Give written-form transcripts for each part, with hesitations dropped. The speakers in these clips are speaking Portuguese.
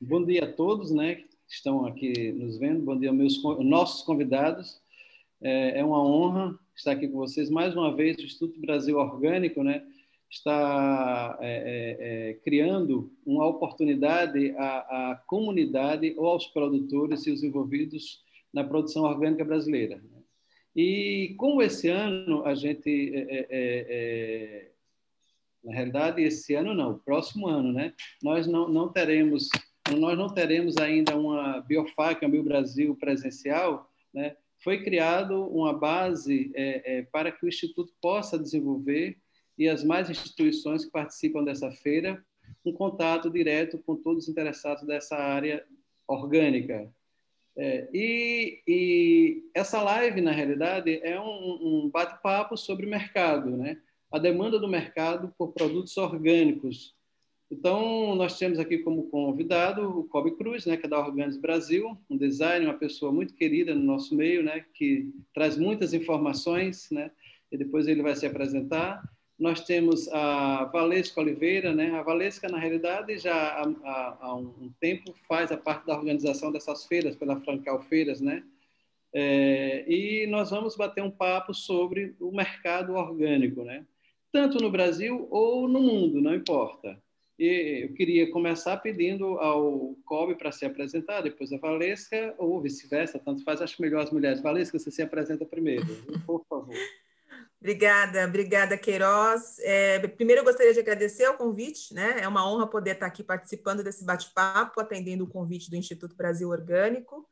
Bom dia a todos, né, que estão aqui nos vendo. Bom dia aos nossos convidados. É uma honra estar aqui com vocês. Mais uma vez, o Instituto Brasil Orgânico, né, está criando uma oportunidade à comunidade ou aos produtores e os envolvidos na produção orgânica brasileira. E como esse ano a gente... na realidade, esse ano não, o próximo ano, né? Nós não teremos ainda uma Biofac, uma BioBrasil presencial, né? Foi criado uma base para que o Instituto possa desenvolver e as mais instituições que participam dessa feira um contato direto com todos os interessados dessa área orgânica. E essa live, na realidade, é um bate-papo sobre o mercado, né? A demanda do mercado por produtos orgânicos. Então, nós temos aqui como convidado o Kobe Cruz, né, que é da Orgânicos Brasil, um designer, uma pessoa muito querida no nosso meio, né, que traz muitas informações, né, e depois ele vai se apresentar. Nós temos a Valesca Oliveira, né? A Valesca, na realidade, já há um tempo faz a parte da organização dessas feiras, pela Francal Feiras, né? E nós vamos bater um papo sobre o mercado orgânico, né? Tanto no Brasil ou no mundo, não importa. E eu queria começar pedindo ao Kobe para se apresentar, depois a Valesca, ou vice-versa, tanto faz, acho melhor as mulheres. Valesca, você se apresenta primeiro, por favor. Obrigada, Queiroz. Primeiro, eu gostaria de agradecer o convite, né? É uma honra poder estar aqui participando desse bate-papo, atendendo o convite do Instituto Brasil Orgânico.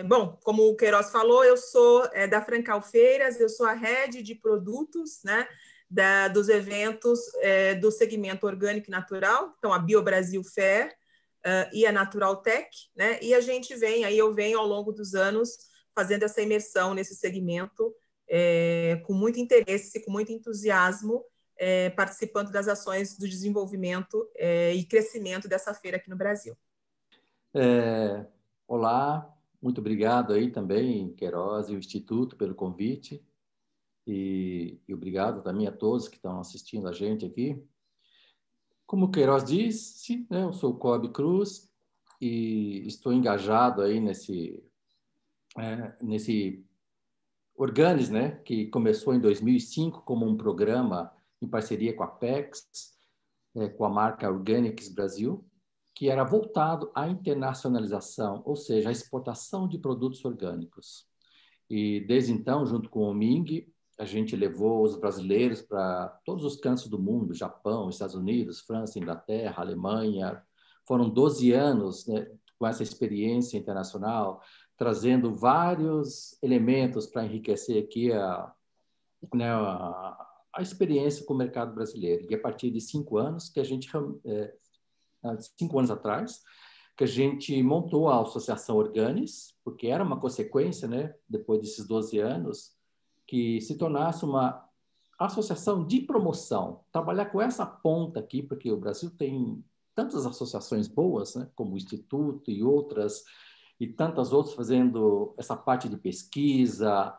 Bom, como o Queiroz falou, eu sou da Francal Feiras, eu sou a head de produtos, né, dos eventos do segmento orgânico e natural, então a BioBrasil Fair e a Natural Tech, né, e eu venho ao longo dos anos fazendo essa imersão nesse segmento com muito interesse, com muito entusiasmo, participando das ações do desenvolvimento e crescimento dessa feira aqui no Brasil. Olá, muito obrigado aí também, Queiroz e o Instituto, pelo convite. E obrigado também a todos que estão assistindo a gente aqui. Como o Queiroz disse, né, eu sou o Kobe Cruz e estou engajado aí nesse Orgânicos, né, que começou em 2005 como um programa em parceria com a PEX, com a marca Orgânicos Brasil, que era voltado à internacionalização, ou seja, à exportação de produtos orgânicos. E desde então, junto com o Ming, a gente levou os brasileiros para todos os cantos do mundo, Japão, Estados Unidos, França, Inglaterra, Alemanha. Foram 12 anos, né, com essa experiência internacional, trazendo vários elementos para enriquecer aqui a experiência com o mercado brasileiro. E a partir de 5 anos, 5 anos atrás, que a gente montou a Associação Orgânicos, porque era uma consequência, né, depois desses 12 anos, que se tornasse uma associação de promoção. Trabalhar com essa ponta aqui, porque o Brasil tem tantas associações boas, né, como o Instituto e outras, e tantas outras fazendo essa parte de pesquisa,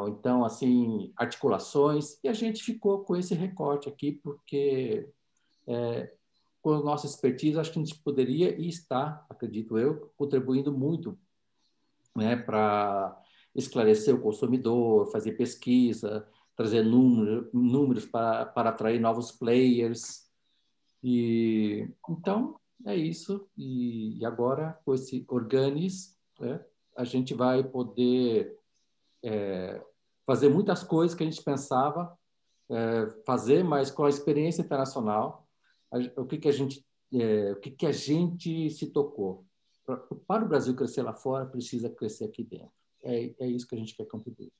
então, assim, articulações, e a gente ficou com esse recorte aqui, porque com a nossa expertise, acho que a gente poderia e está, acredito eu, contribuindo muito, né, para esclarecer o consumidor, fazer pesquisa, trazer números para atrair novos players. E então é isso. E agora, com esse Orgânicos, né, a gente vai poder fazer muitas coisas que a gente pensava fazer, mas com a experiência internacional, o que a gente se tocou. Para o Brasil crescer lá fora, precisa crescer aqui dentro. É isso que a gente quer contribuir.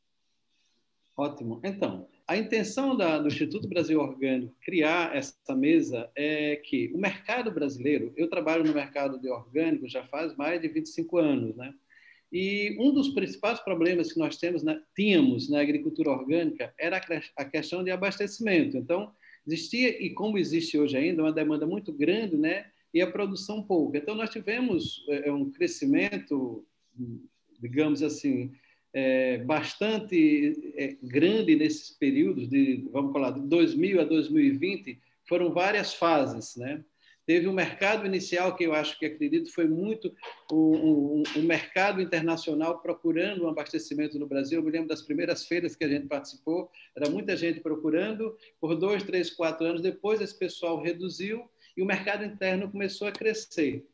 Ótimo. Então, a intenção do Instituto Brasil Orgânico criar essa mesa é que o mercado brasileiro, eu trabalho no mercado de orgânico já faz mais de 25 anos, né? E um dos principais problemas que nós tínhamos na agricultura orgânica era a questão de abastecimento. Então, existia, e como existe hoje ainda, uma demanda muito grande, né? E a produção pouca. Então, nós tivemos um crescimento, digamos assim, bastante grande nesses períodos de, vamos falar, de 2000 a 2020, foram várias fases, né? Teve um mercado inicial, que eu acho que acredito foi muito o mercado internacional procurando um abastecimento no Brasil. Eu me lembro das primeiras feiras que a gente participou, era muita gente procurando, por 2, 3, 4 anos. Depois esse pessoal reduziu e o mercado interno começou a crescer.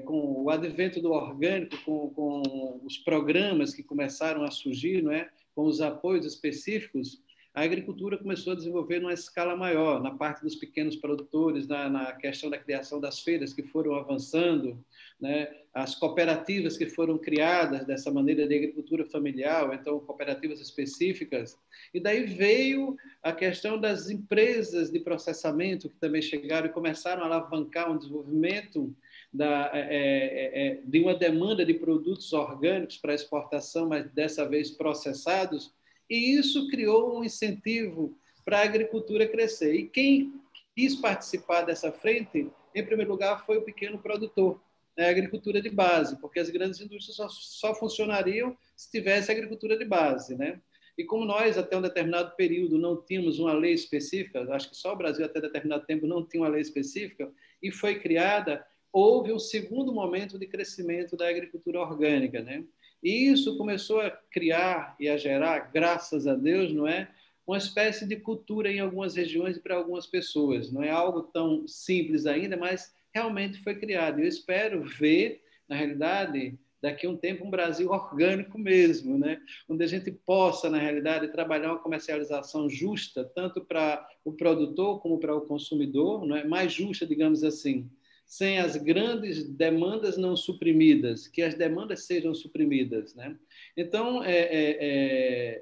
Com o advento do orgânico, com os programas que começaram a surgir, não é? Com os apoios específicos, a agricultura começou a desenvolver numa escala maior, na parte dos pequenos produtores, na questão da criação das feiras que foram avançando, né? As cooperativas que foram criadas dessa maneira de agricultura familiar, então cooperativas específicas. E daí veio a questão das empresas de processamento que também chegaram e começaram a alavancar um desenvolvimento de uma demanda de produtos orgânicos para exportação, mas dessa vez processados, e isso criou um incentivo para a agricultura crescer. E quem quis participar dessa frente, em primeiro lugar, foi o pequeno produtor, a agricultura de base, porque as grandes indústrias só funcionariam se tivesse agricultura de base, né? E como nós, até um determinado período, não tínhamos uma lei específica, acho que só o Brasil, até determinado tempo, não tinha uma lei específica, e foi criada, houve um segundo momento de crescimento da agricultura orgânica, né? E isso começou a criar e a gerar, graças a Deus, não é, uma espécie de cultura em algumas regiões e para algumas pessoas. Não é algo tão simples ainda, mas realmente foi criado. Eu espero ver, na realidade, daqui a um tempo, um Brasil orgânico mesmo, né? Onde a gente possa, na realidade, trabalhar uma comercialização justa, tanto para o produtor como para o consumidor, não é? Mais justa, digamos assim, sem as grandes demandas não suprimidas, que as demandas sejam suprimidas, né? Então,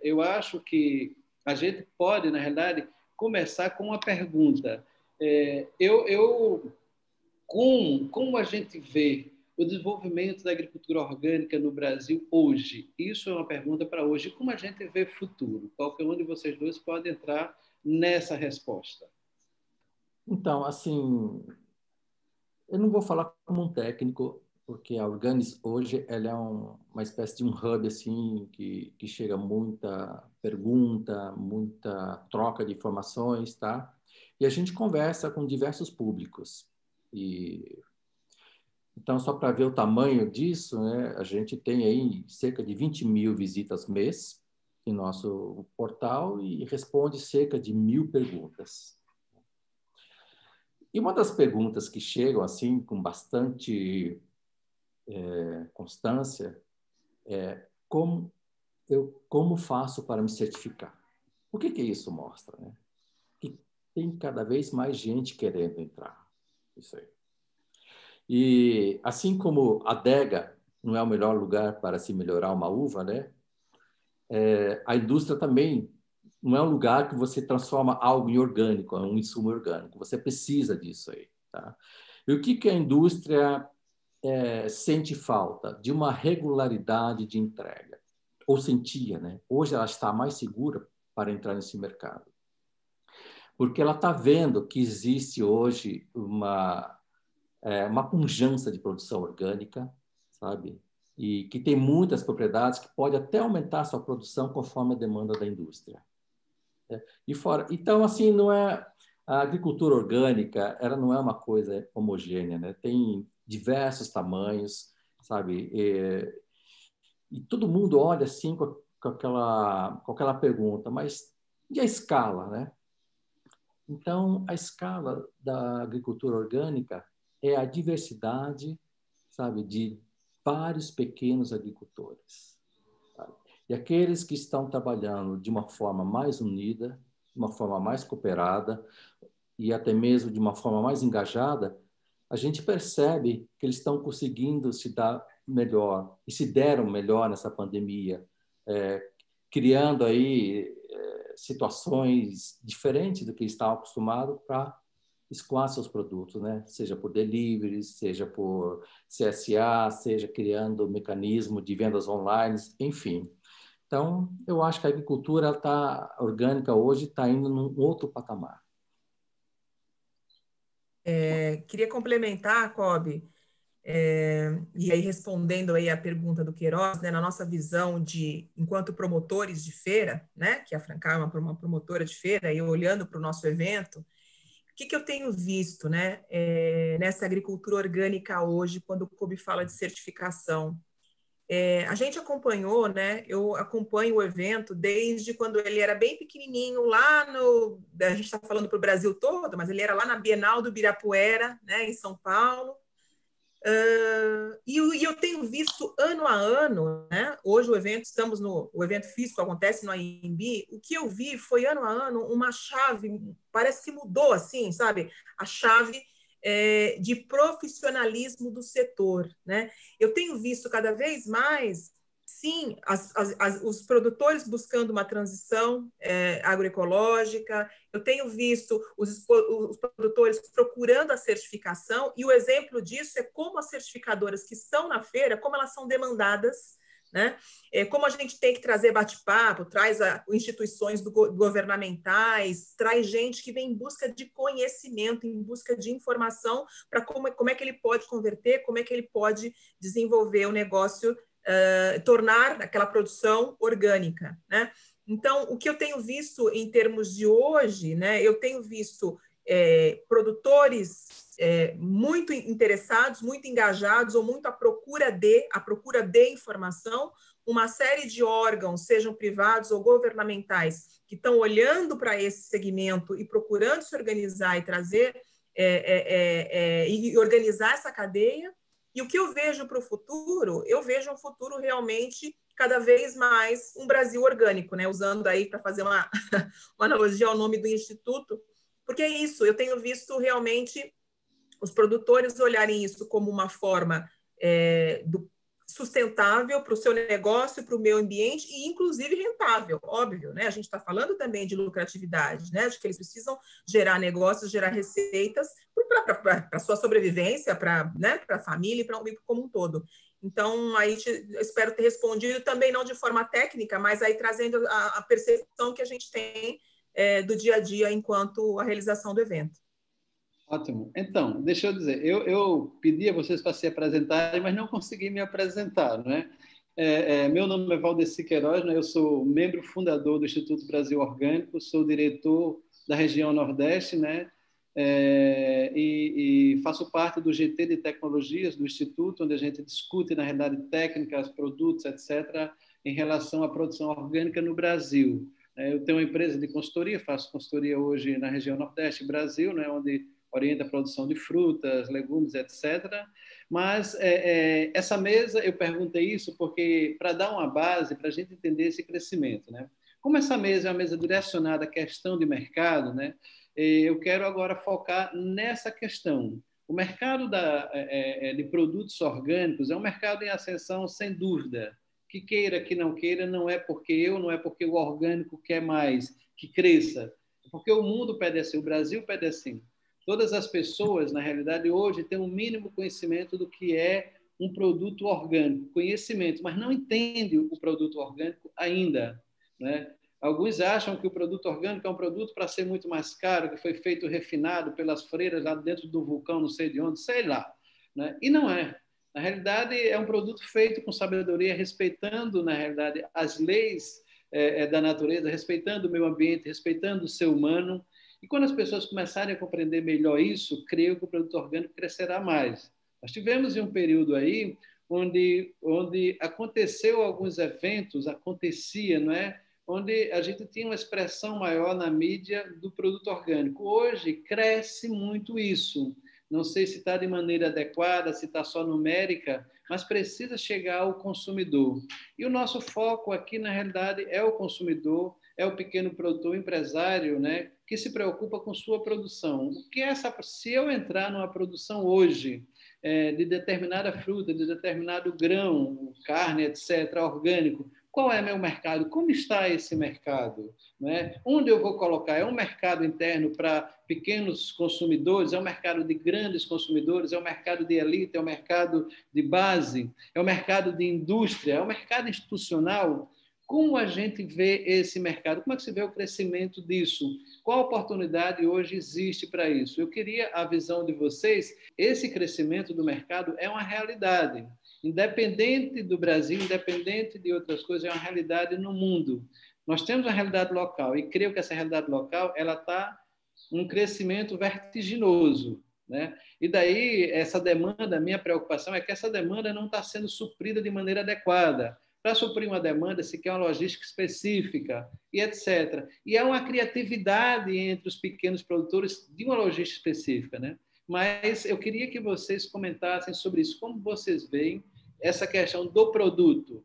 eu acho que a gente pode, na realidade, começar com uma pergunta. Como a gente vê o desenvolvimento da agricultura orgânica no Brasil hoje? Isso é uma pergunta para hoje. Como a gente vê futuro? Qualquer um de vocês dois pode entrar nessa resposta. Então, assim, eu não vou falar como um técnico, porque a Organis hoje ela é uma espécie de um hub assim que chega muita pergunta, muita troca de informações, tá? E a gente conversa com diversos públicos. E então, só para ver o tamanho disso, né, a gente tem aí cerca de 20 mil visitas mês em nosso portal e responde cerca de 1.000 perguntas. E uma das perguntas que chegam assim com bastante constância é como faço para me certificar? O que isso mostra, né? Que tem cada vez mais gente querendo entrar. Isso aí. E assim como a adega não é o melhor lugar para se melhorar uma uva, né? A indústria também não é um lugar que você transforma algo em orgânico, é um insumo orgânico. Você precisa disso aí, tá? E o que a indústria sente falta? De uma regularidade de entrega. Ou sentia, né? Hoje ela está mais segura para entrar nesse mercado. Porque ela está vendo que existe hoje uma pujança de produção orgânica, sabe? E que tem muitas propriedades que pode até aumentar a sua produção conforme a demanda da indústria. E fora, então, assim, não é a agricultura orgânica, ela não é uma coisa homogênea, né? Tem diversos tamanhos, sabe? E todo mundo olha assim com aquela pergunta, mas e a escala, né? Então, a escala da agricultura orgânica é a diversidade, sabe, de vários pequenos agricultores. Sabe? E aqueles que estão trabalhando de uma forma mais unida, de uma forma mais cooperada e até mesmo de uma forma mais engajada, a gente percebe que eles estão conseguindo se dar melhor e se deram melhor nessa pandemia, criando aí situações diferentes do que estavam acostumados para escoar seus produtos, né? Seja por delivery, seja por CSA, seja criando mecanismo de vendas online, enfim. Então, eu acho que a agricultura orgânica hoje está indo num outro patamar. Queria complementar, Cobe, e aí respondendo aí a pergunta do Queiroz, né, na nossa visão enquanto promotores de feira, né, que a Francar é uma promotora de feira, e olhando para o nosso evento, que eu tenho visto, né, nessa agricultura orgânica hoje, quando o Kobe fala de certificação? A gente acompanhou, né? Eu acompanho o evento desde quando ele era bem pequenininho, lá no... A gente está falando para o Brasil todo, mas ele era lá na Bienal do Ibirapuera, né, em São Paulo. E eu tenho visto ano a ano, né? Hoje o evento físico acontece no AMB. O que eu vi foi ano a ano uma chave, parece que mudou assim, sabe? A chave de profissionalismo do setor, né? Eu tenho visto cada vez mais, sim, os produtores buscando uma transição agroecológica. Eu tenho visto os produtores procurando a certificação, e o exemplo disso é como as certificadoras que estão na feira, como elas são demandadas, né? Como a gente tem que trazer bate-papo, traz instituições governamentais, traz gente que vem em busca de conhecimento, em busca de informação para como é que ele pode converter, como é que ele pode desenvolver o negócio, tornar aquela produção orgânica, né? Então, o que eu tenho visto em termos de hoje, né? Eu tenho visto produtores muito interessados, muito engajados, ou muito à procura de informação, uma série de órgãos, sejam privados ou governamentais, que estão olhando para esse segmento e procurando se organizar e trazer e organizar essa cadeia. E o que eu vejo para o futuro, eu vejo um futuro realmente cada vez mais um Brasil orgânico, né? Usando aí para fazer uma analogia ao nome do Instituto, porque é isso, eu tenho visto realmente os produtores olharem isso como uma forma sustentável para o seu negócio, para o meio ambiente e, inclusive, rentável, óbvio, né? A gente está falando também de lucratividade, né? De que eles precisam gerar negócios, gerar receitas para a sua sobrevivência, para, né? Para a família e para o meio como um todo. Então, aí espero ter respondido também não de forma técnica, mas aí trazendo a percepção que a gente tem do dia a dia enquanto a realização do evento. Ótimo. Então, deixa eu dizer, eu pedi a vocês para se apresentarem, mas não consegui me apresentar, não é? Meu nome é Valdeci Queiroz, né? Eu sou membro fundador do Instituto Brasil Orgânico, sou diretor da região Nordeste, né? E faço parte do GT de Tecnologias do Instituto, onde a gente discute, na realidade, técnicas, produtos, etc., em relação à produção orgânica no Brasil. Eu tenho uma empresa de consultoria, faço consultoria hoje na região Nordeste Brasil, né? Onde orienta a produção de frutas, legumes, etc. Mas essa mesa, eu perguntei isso porque para dar uma base para a gente entender esse crescimento, né? Como essa mesa é uma mesa direcionada à questão de mercado, né? Eu quero agora focar nessa questão. O mercado de produtos orgânicos é um mercado em ascensão, sem dúvida. Que queira, que não queira, não é porque o orgânico quer mais, que cresça. É porque o mundo pede assim, o Brasil pede assim. Todas as pessoas, na realidade, hoje têm um mínimo conhecimento do que é um produto orgânico, conhecimento, mas não entendem o produto orgânico ainda, né? Alguns acham que o produto orgânico é um produto para ser muito mais caro, que foi feito refinado pelas freiras lá dentro do vulcão, não sei de onde, sei lá, né? E não é. Na realidade, é um produto feito com sabedoria, respeitando, na realidade, as leis da natureza, respeitando o meio ambiente, respeitando o ser humano. E quando as pessoas começarem a compreender melhor isso, creio que o produto orgânico crescerá mais. Nós tivemos um período aí onde aconteceu alguns eventos, não é? Onde a gente tinha uma expressão maior na mídia do produto orgânico. Hoje cresce muito isso. Não sei se está de maneira adequada, se está só numérica, mas precisa chegar ao consumidor. E o nosso foco aqui, na realidade, é o consumidor, é o pequeno produtor empresário, né, que se preocupa com sua produção. O que é se eu entrar numa produção hoje de determinada fruta, de determinado grão, carne, etc., orgânico, qual é meu mercado? Como está esse mercado? Né? Onde eu vou colocar? É um mercado interno para pequenos consumidores? É um mercado de grandes consumidores? É um mercado de elite? É um mercado de base? É um mercado de indústria? É um mercado institucional? Como a gente vê esse mercado? Como é que se vê o crescimento disso? Qual oportunidade hoje existe para isso? Eu queria a visão de vocês. Esse crescimento do mercado é uma realidade. Independente do Brasil, independente de outras coisas, é uma realidade no mundo. Nós temos uma realidade local e creio que essa realidade local ela está um crescimento vertiginoso, né? E daí, essa demanda, minha preocupação é que essa demanda não está sendo suprida de maneira adequada. Para suprir uma demanda, se quer uma logística específica e etc. E há uma criatividade entre os pequenos produtores de uma logística específica, né? Mas eu queria que vocês comentassem sobre isso. Como vocês veem essa questão do produto?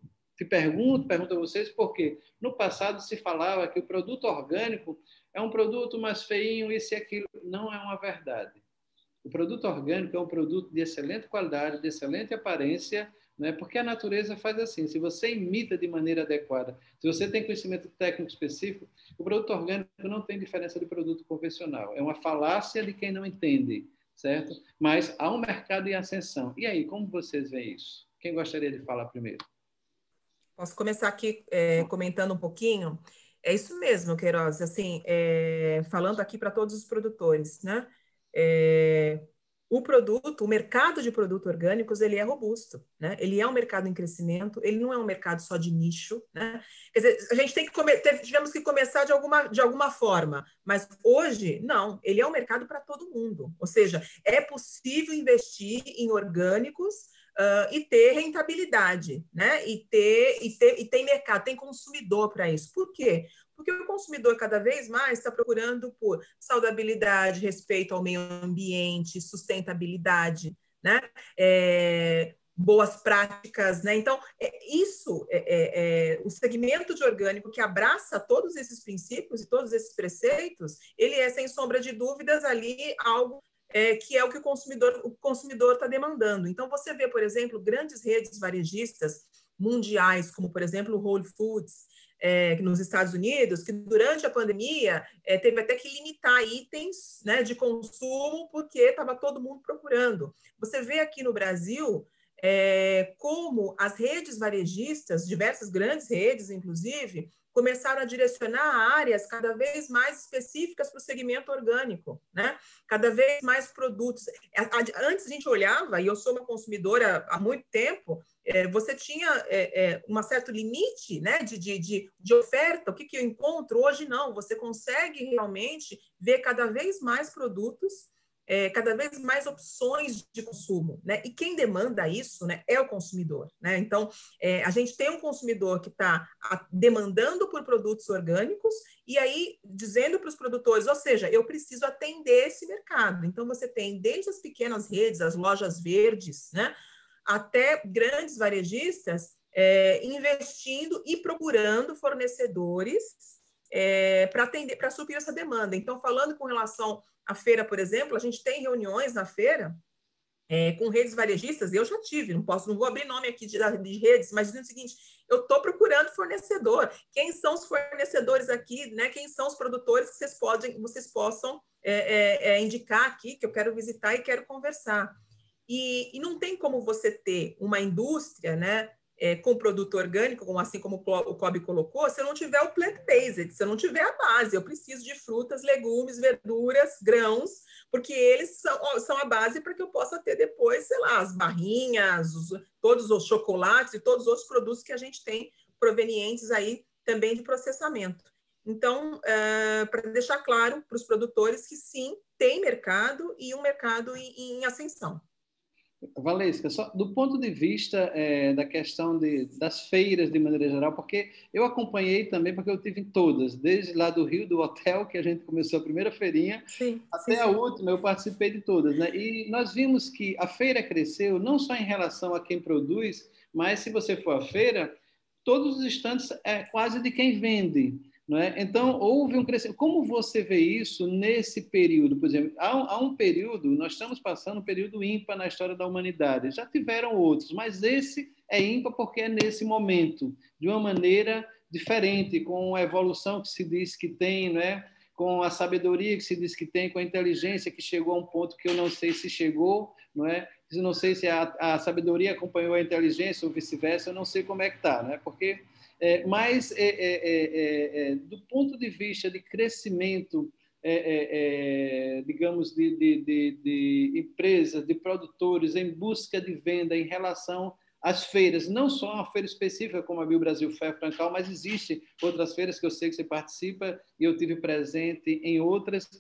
Pergunto a vocês porque no passado se falava que o produto orgânico é um produto mais feinho, isso e aquilo. Não é uma verdade. O produto orgânico é um produto de excelente qualidade, de excelente aparência, né? Porque a natureza faz assim. Se você imita de maneira adequada, se você tem conhecimento técnico específico, o produto orgânico não tem diferença do produto convencional. É uma falácia de quem não entende, certo? Mas há um mercado em ascensão. E aí, como vocês veem isso? Quem gostaria de falar primeiro? Posso começar aqui comentando um pouquinho? É isso mesmo, Queiroz. Assim, falando aqui para todos os produtores, né? O mercado de produtos orgânicos, ele é robusto, né? Ele é um mercado em crescimento, ele não é um mercado só de nicho, né? Quer dizer, a gente tivemos que começar de alguma forma, mas hoje, não, ele é um mercado para todo mundo. Ou seja, é possível investir em orgânicos e ter rentabilidade, né? E tem mercado, tem consumidor para isso. Por quê? Porque o consumidor cada vez mais está procurando por saudabilidade, respeito ao meio ambiente, sustentabilidade, né? Boas práticas, né? Então, o segmento de orgânico que abraça todos esses princípios e todos esses preceitos, ele é, sem sombra de dúvidas, ali algo que é o que o consumidor está demandando. Então, você vê, por exemplo, grandes redes varejistas mundiais, como, por exemplo, o Whole Foods, nos Estados Unidos, que durante a pandemia teve até que limitar itens, né, de consumo, porque estava todo mundo procurando. Você vê aqui no Brasil como as redes varejistas, diversas grandes redes, inclusive, começaram a direcionar áreas cada vez mais específicas para o segmento orgânico, né? Cada vez mais produtos. Antes a gente olhava, e eu sou uma consumidora há muito tempo, você tinha um certo limite, né, de oferta, o que eu encontro? Hoje não, você consegue realmente ver cada vez mais produtos, cada vez mais opções de consumo, né? E quem demanda isso, né, é o consumidor, né? Então, a gente tem um consumidor que está demandando por produtos orgânicos e aí dizendo para os produtores, ou seja, eu preciso atender esse mercado. Então, você tem desde as pequenas redes, as lojas verdes, né, até grandes varejistas investindo e procurando fornecedores para suprir essa demanda. Então, falando com relação à feira, por exemplo, a gente tem reuniões na feira com redes varejistas, eu já tive, não vou abrir nome aqui de redes, mas dizendo o seguinte, eu estou procurando fornecedor. Quem são os fornecedores aqui, né? Quem são os produtores que vocês possam indicar aqui, que eu quero visitar e quero conversar. E não tem como você ter uma indústria, né, com produto orgânico, assim como o Cobb colocou, se eu não tiver o plant-based, se eu não tiver a base. Eu preciso de frutas, legumes, verduras, grãos, porque eles são a base para que eu possa ter depois, sei lá, as barrinhas, todos os chocolates e todos os outros produtos que a gente tem provenientes aí também de processamento. Então, para deixar claro para os produtores que sim, tem mercado e um mercado em ascensão. Valesca, só do ponto de vista da questão das feiras de maneira geral, porque eu acompanhei também, porque eu tive em todas, desde lá do Rio, do hotel, que a gente começou a primeira feirinha, até a última, eu participei de todas, né? E nós vimos que a feira cresceu não só em relação a quem produz, mas se você for à feira, todos os estandes é quase de quem vende. Não é? Então, houve um crescimento. Como você vê isso nesse período? Por exemplo, há um período, nós estamos passando um período ímpar na história da humanidade. Já tiveram outros, mas esse é ímpar porque é nesse momento, de uma maneira diferente, com a evolução que se diz que tem, não é? Com a sabedoria que se diz que tem, com a inteligência que chegou a um ponto que eu não sei se chegou, não é? Eu não sei se a sabedoria acompanhou a inteligência ou vice-versa, eu não sei como é que está, não é? Porque mas, do ponto de vista de crescimento, digamos, de empresas, de produtores em busca de venda em relação às feiras, não só uma feira específica como a Bio Brasil Fair Francal, mas existem outras feiras que eu sei que você participa e eu tive presente em outras.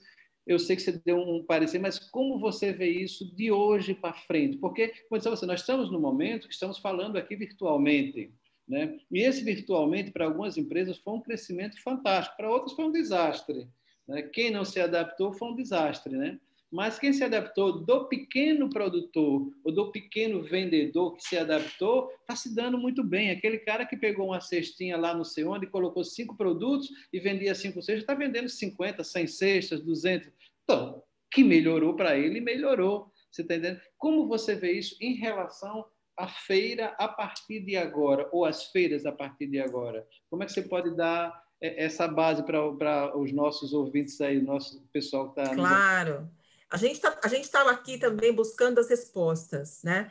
Eu sei que você deu um parecer, mas como você vê isso de hoje para frente? Porque, como eu disse a você, nós estamos no momento que estamos falando aqui virtualmente, né? E esse virtualmente, para algumas empresas, foi um crescimento fantástico, para outras foi um desastre, né? Quem não se adaptou foi um desastre, né? Mas quem se adaptou, do pequeno produtor ou do pequeno vendedor que se adaptou, está se dando muito bem. Aquele cara que pegou uma cestinha lá não sei onde, colocou 5 produtos e vendia 5 cestas, está vendendo 50, 100 cestas, 200. Então, que melhorou para ele, melhorou. Você está entendendo? Como você vê isso em relação à feira a partir de agora, ou às feiras a partir de agora? Como é que você pode dar essa base para os nossos ouvintes aí, o nosso pessoal que está nos... Claro. A gente estava aqui também buscando as respostas, né?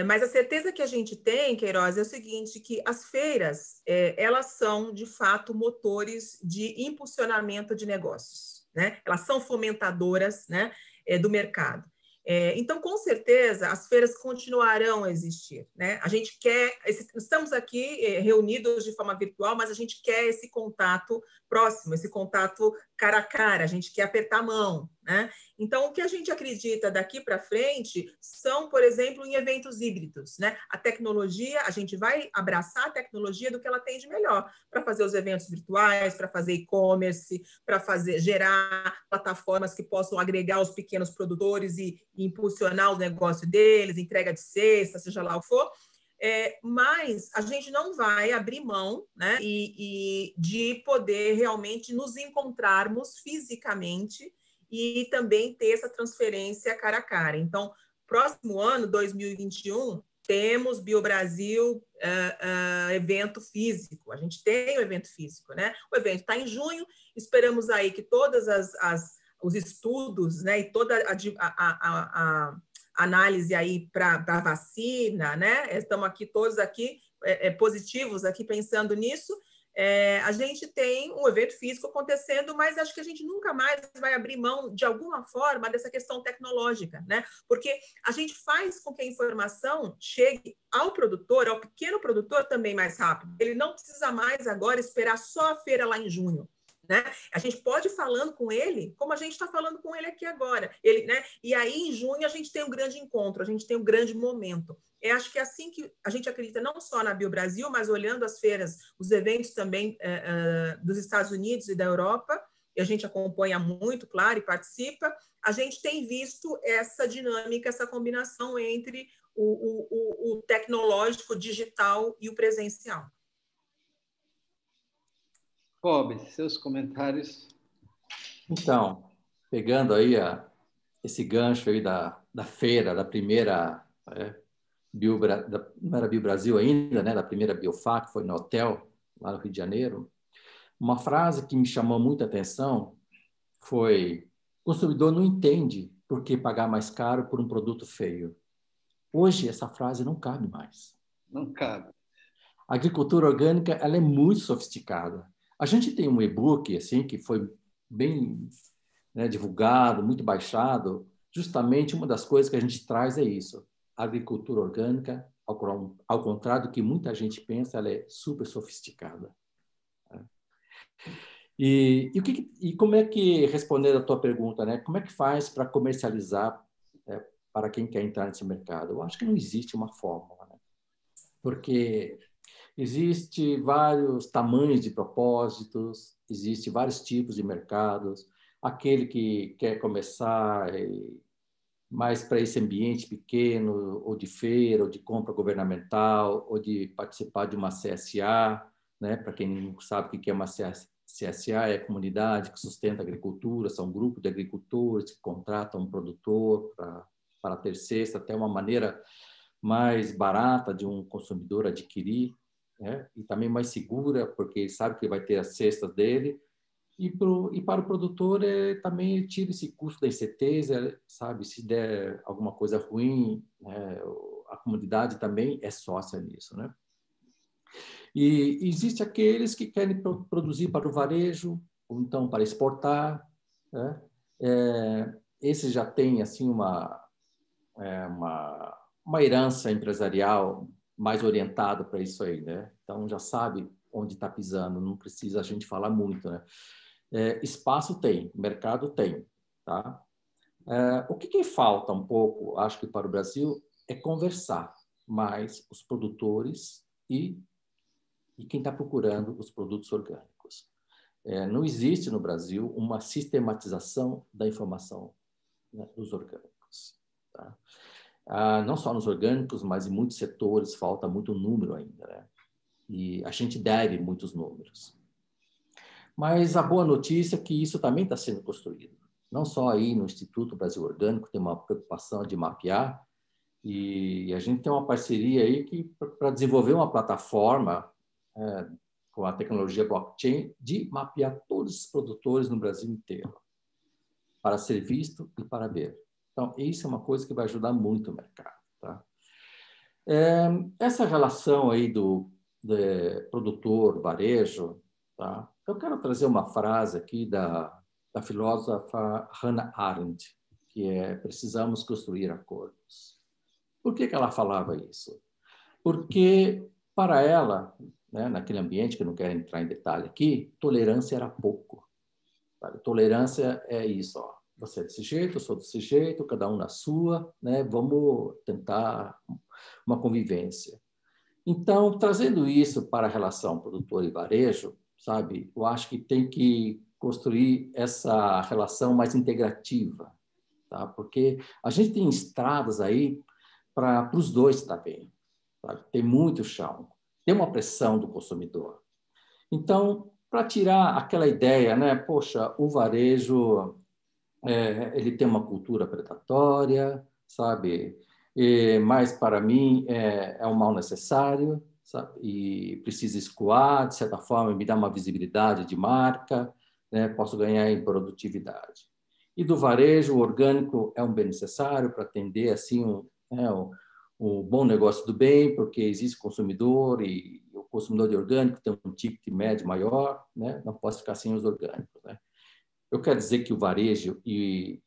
Mas a certeza que a gente tem, Queiroz, é o seguinte, que as feiras, elas são, de fato, motores de impulsionamento de negócios, né? Elas são fomentadoras, né, do mercado. Então, com certeza, as feiras continuarão a existir, né? A gente quer, estamos aqui reunidos de forma virtual, mas a gente quer esse contato próximo, esse contato cara a cara, a gente quer apertar a mão, né? Então, o que a gente acredita daqui para frente são, por exemplo, em eventos híbridos, né? A tecnologia, a gente vai abraçar a tecnologia do que ela tem de melhor para fazer os eventos virtuais, para fazer e-commerce, para gerar plataformas que possam agregar os pequenos produtores e impulsionar o negócio deles, entrega de cesta, seja lá o que for. Mas a gente não vai abrir mão, né, de poder realmente nos encontrarmos fisicamente e também ter essa transferência cara a cara. Então, próximo ano, 2021, temos BioBrasil evento físico. A gente tem o evento físico, né? O evento está em junho, esperamos aí que todas os estudos, né, e toda a análise aí para a vacina, né? Estamos aqui todos aqui positivos aqui pensando nisso. A gente tem um evento físico acontecendo, mas acho que a gente nunca mais vai abrir mão de alguma forma dessa questão tecnológica, né? Porque a gente faz com que a informação chegue ao produtor, ao pequeno produtor também mais rápido. Ele não precisa mais agora esperar só a feira lá em junho. Né? A gente pode ir falando com ele, como a gente está falando com ele aqui agora. Né? E aí, em junho, a gente tem um grande encontro, a gente tem um grande momento. Acho que é assim que a gente acredita, não só na BioBrasil, mas olhando as feiras, os eventos também dos Estados Unidos e da Europa, e a gente acompanha muito, claro, e participa, a gente tem visto essa dinâmica, essa combinação entre o tecnológico, digital e o presencial. Bob, seus comentários. Então, pegando aí esse gancho aí da feira, da primeira não era BioBrasil ainda, né? Da primeira Biofac, que foi no hotel, lá no Rio de Janeiro. Uma frase que me chamou muita atenção foi: o consumidor não entende por que pagar mais caro por um produto feio. Hoje, essa frase não cabe mais. Não cabe. A agricultura orgânica, ela é muito sofisticada. A gente tem um e-book assim, que foi bem, né, divulgado, muito baixado. Justamente uma das coisas que a gente traz é isso. A agricultura orgânica, ao contrário do que muita gente pensa, ela é super sofisticada. E como é que, respondendo a tua pergunta, né, como é que faz para comercializar para quem quer entrar nesse mercado? Eu acho que não existe uma fórmula, né? Porque existe vários tamanhos de propósitos, existe vários tipos de mercados. Aquele que quer começar mais para esse ambiente pequeno, ou de feira, ou de compra governamental, ou de participar de uma CSA, né? Para quem não sabe o que é uma CSA, é a comunidade que sustenta a agricultura, são grupos de agricultores que contratam um produtor para ter cesta, até uma maneira mais barata de um consumidor adquirir, né? E também mais segura, porque ele sabe que vai ter as cestas dele. E para o produtor também tira esse custo da incerteza, sabe? Se der alguma coisa ruim, né? A comunidade também é sócia nisso, né? E existe aqueles que querem produzir para o varejo, ou então para exportar, né? Esses já têm assim uma herança empresarial mais orientada para isso aí, né? Então já sabe onde está pisando, não precisa a gente falar muito, né? Espaço tem, mercado tem. tá? O que falta um pouco, acho que para o Brasil, é conversar mais os produtores e quem está procurando os produtos orgânicos. Não existe no Brasil uma sistematização da informação, né, dos orgânicos. Tá? Não só nos orgânicos, mas em muitos setores falta muito número ainda, né? E a gente deve muitos números. Mas a boa notícia é que isso também está sendo construído. Não só aí no Instituto Brasil Orgânico tem uma preocupação de mapear, e a gente tem uma parceria aí para desenvolver uma plataforma com a tecnologia blockchain de mapear todos os produtores no Brasil inteiro, para ser visto e para ver. Então, isso é uma coisa que vai ajudar muito o mercado. Tá? Essa relação aí do produtor, varejo, tá? Eu quero trazer uma frase aqui da filósofa Hannah Arendt, que é: precisamos construir acordos. Por que ela falava isso? Porque, para ela, né, naquele ambiente, que eu não quero entrar em detalhe aqui, tolerância era pouco. Sabe? Tolerância é isso, ó. Você é desse jeito, eu sou desse jeito, cada um na sua, né? Vamos tentar uma convivência. Então, trazendo isso para a relação produtor e varejo, sabe, eu acho que tem que construir essa relação mais integrativa, tá? Porque a gente tem estradas aí para os dois também, sabe? Tem muito chão, tem uma pressão do consumidor. Então, para tirar aquela ideia, né, poxa, o varejo ele tem uma cultura predatória, sabe? Mas para mim é um mal necessário, sabe? E precisa escoar, de certa forma, me dá uma visibilidade de marca, né? Posso ganhar em produtividade. E do varejo, o orgânico é um bem necessário para atender assim um bom negócio do bem, porque existe consumidor e o consumidor de orgânico tem um ticket médio maior, né? Não posso ficar sem os orgânicos, né? Eu quero dizer que o varejo e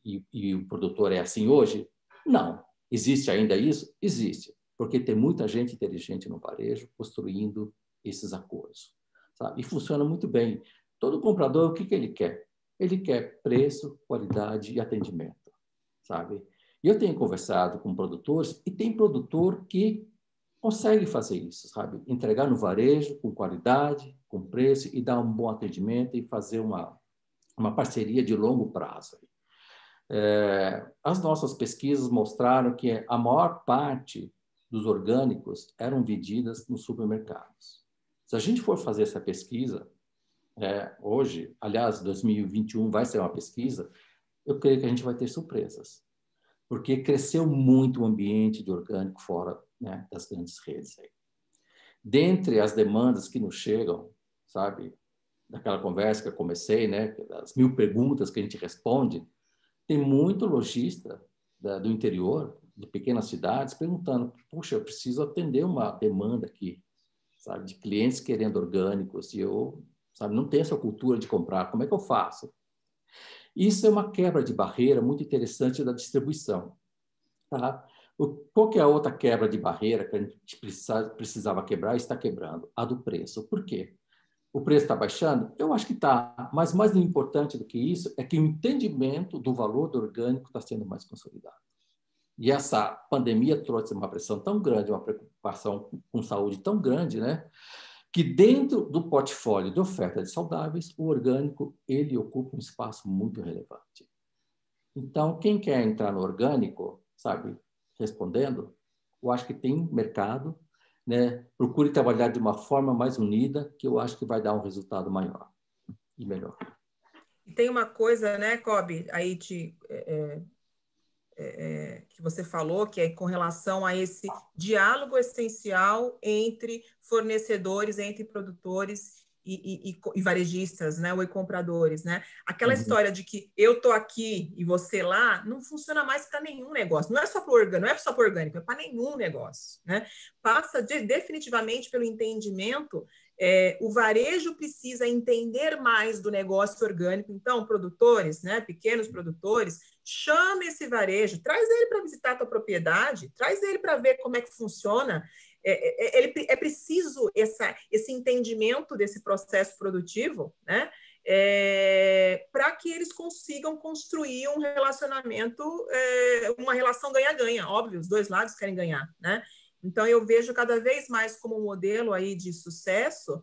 o produtor é assim hoje? Não. Existe ainda isso? Existe, porque tem muita gente inteligente no varejo construindo esses acordos, sabe? E funciona muito bem. Todo comprador, o que ele quer? Ele quer preço, qualidade e atendimento, sabe? E eu tenho conversado com produtores, e tem produtor que consegue fazer isso, sabe? Entregar no varejo com qualidade, com preço, e dar um bom atendimento e fazer uma parceria de longo prazo. As nossas pesquisas mostraram que a maior parte dos orgânicos eram vendidas nos supermercados. Se a gente for fazer essa pesquisa, hoje, aliás, 2021 vai ser uma pesquisa, eu creio que a gente vai ter surpresas, porque cresceu muito o ambiente de orgânico fora, né, das grandes redes. Aí. Dentre as demandas que nos chegam, sabe, daquela conversa que eu comecei, né, das 1000 perguntas que a gente responde, tem muito lojista do interior, de pequenas cidades, perguntando: puxa, eu preciso atender uma demanda aqui, sabe, de clientes querendo orgânicos, e eu, sabe, não tenho essa cultura de comprar, como é que eu faço? Isso é uma quebra de barreira muito interessante da distribuição. Tá? Qual que é a outra quebra de barreira que a gente precisava quebrar e está quebrando? A do preço. Por quê? O preço está baixando? Eu acho que está, mas mais importante do que isso é que o entendimento do valor do orgânico está sendo mais consolidado. E essa pandemia trouxe uma pressão tão grande, uma preocupação com saúde tão grande, né, que dentro do portfólio de oferta de saudáveis, o orgânico ele ocupa um espaço muito relevante. Então, quem quer entrar no orgânico, sabe, respondendo, eu acho que tem mercado, né? Procure trabalhar de uma forma mais unida, que eu acho que vai dar um resultado maior e melhor. E tem uma coisa, né, Kobe, aí que você falou, que é com relação a esse diálogo essencial entre fornecedores, entre produtores e varejistas, né, ou compradores, né? Aquela história de que eu tô aqui e você lá não funciona mais para nenhum negócio. Não é só para o orgânico, não é só para orgânico, é para nenhum negócio, né? Passa definitivamente pelo entendimento. O varejo precisa entender mais do negócio orgânico. Então, produtores, né, pequenos produtores, chame esse varejo, traz ele para visitar a tua propriedade, traz ele para ver como é que funciona. É preciso esse entendimento desse processo produtivo, né? para que eles consigam construir um relacionamento, uma relação ganha-ganha. Óbvio, os dois lados querem ganhar, né? Então, eu vejo cada vez mais como um modelo aí de sucesso,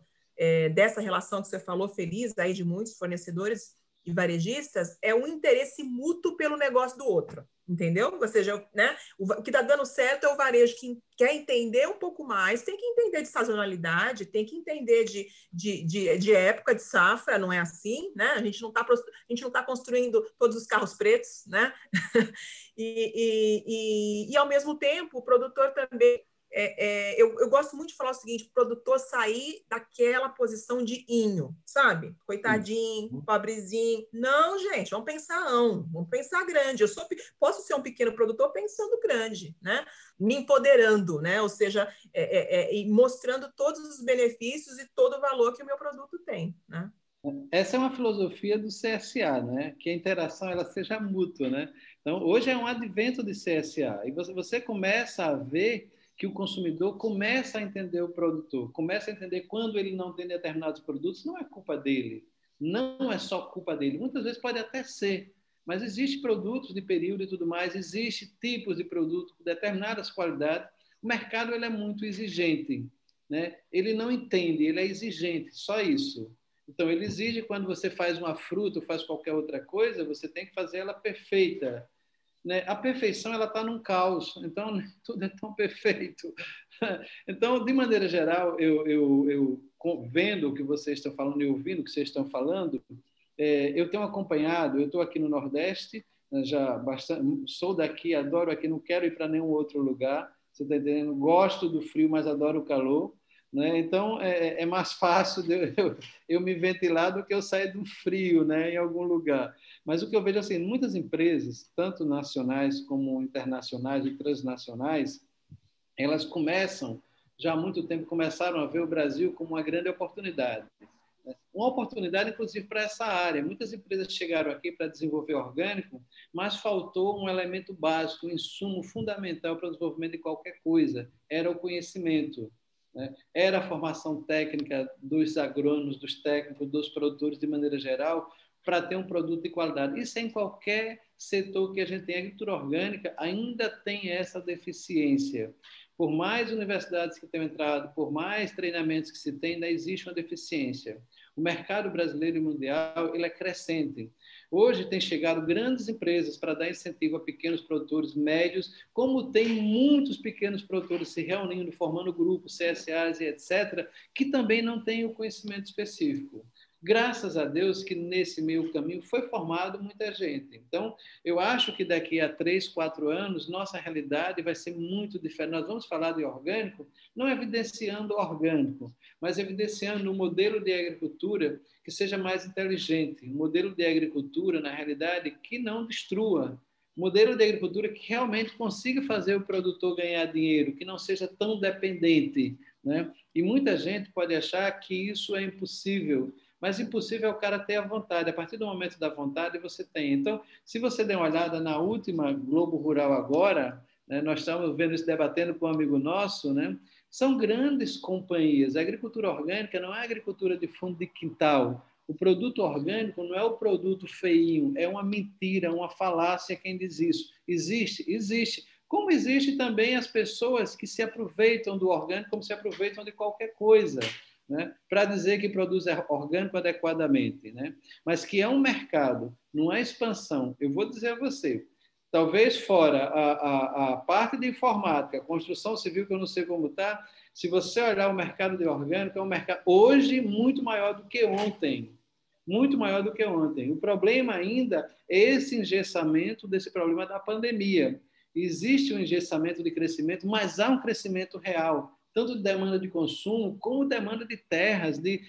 dessa relação que você falou, feliz, aí de muitos fornecedores e varejistas, é um interesse mútuo pelo negócio do outro, entendeu? Ou seja, né, o que está dando certo é o varejo que quer entender um pouco mais, tem que entender de sazonalidade, tem que entender de época, de safra, não é assim, né? A gente não tá construindo todos os carros pretos, né? E ao mesmo tempo, o produtor também eu gosto muito de falar o seguinte: o produtor sair daquela posição de inho, sabe? Coitadinho, pobrezinho. Não, gente, vamos pensar grande. Posso ser um pequeno produtor pensando grande, né? Me empoderando, né? Ou seja, e mostrando todos os benefícios e todo o valor que o meu produto tem, né? Essa é uma filosofia do CSA, né? Que a interação ela seja mútua, né? Então, hoje é um advento de CSA e você começa a ver que o consumidor começa a entender o produtor, começa a entender quando ele não tem determinados produtos, não é culpa dele, não é só culpa dele. Muitas vezes pode até ser, mas existe produtos de período e tudo mais, existe tipos de produto com determinadas qualidades. O mercado ele é muito exigente, né? Ele não entende, ele é exigente, só isso. Então, ele exige quando você faz uma fruta ou faz qualquer outra coisa, você tem que fazer ela perfeita, né? A perfeição ela está num caos, então tudo é tão perfeito. Então, de maneira geral, eu vendo o que vocês estão falando e ouvindo o que vocês estão falando, eu tenho acompanhado, eu estou aqui no Nordeste, já bastante, sou daqui, adoro aqui, não quero ir para nenhum outro lugar, você está entendendo? Gosto do frio, mas adoro o calor. Né? Então, é mais fácil eu me ventilar do que eu sair do frio, né, em algum lugar. Mas o que eu vejo assim, muitas empresas, tanto nacionais como internacionais e transnacionais, elas começam, já há muito tempo, começaram a ver o Brasil como uma grande oportunidade. Uma oportunidade, inclusive, para essa área. Muitas empresas chegaram aqui para desenvolver orgânico, mas faltou um elemento básico, um insumo fundamental para o desenvolvimento de qualquer coisa. Era o conhecimento. Né? Era a formação técnica dos agrônomos, dos técnicos, dos produtores, de maneira geral, para ter um produto de qualidade. Isso em qualquer setor que a gente tem. A agricultura orgânica ainda tem essa deficiência. Por mais universidades que tenham entrado, por mais treinamentos que se tem, ainda existe uma deficiência. O mercado brasileiro e mundial ele é crescente. Hoje tem chegado grandes empresas para dar incentivo a pequenos produtores médios, como tem muitos pequenos produtores se reunindo, formando grupos, CSAs e etc., que também não têm o conhecimento específico. Graças a Deus que nesse meio caminho foi formado muita gente. Então, eu acho que daqui a 3, 4 anos, nossa realidade vai ser muito diferente. Nós vamos falar de orgânico, não evidenciando orgânico, mas evidenciando um modelo de agricultura que seja mais inteligente, um modelo de agricultura, na realidade, que não destrua, um modelo de agricultura que realmente consiga fazer o produtor ganhar dinheiro, que não seja tão dependente, né? E muita gente pode achar que isso é impossível, mas impossível é o cara ter a vontade. A partir do momento da vontade, você tem. Então, se você der uma olhada na última Globo Rural agora, né, nós estamos vendo isso, debatendo com um amigo nosso, né, são grandes companhias. A agricultura orgânica não é agricultura de fundo de quintal. O produto orgânico não é o produto feinho, é uma mentira, uma falácia quem diz isso. Existe? Existe. Como existe também as pessoas que se aproveitam do orgânico como se aproveitam de qualquer coisa. Né, para dizer que produz orgânico adequadamente, né, mas que é um mercado, não é expansão. Eu vou dizer a você, talvez fora a parte de informática, a construção civil, que eu não sei como está, se você olhar o mercado de orgânico, é um mercado hoje muito maior do que ontem. Muito maior do que ontem. O problema ainda é esse engessamento desse problema da pandemia. Existe um engessamento de crescimento, mas há um crescimento real, tanto de demanda de consumo, como demanda de terras, de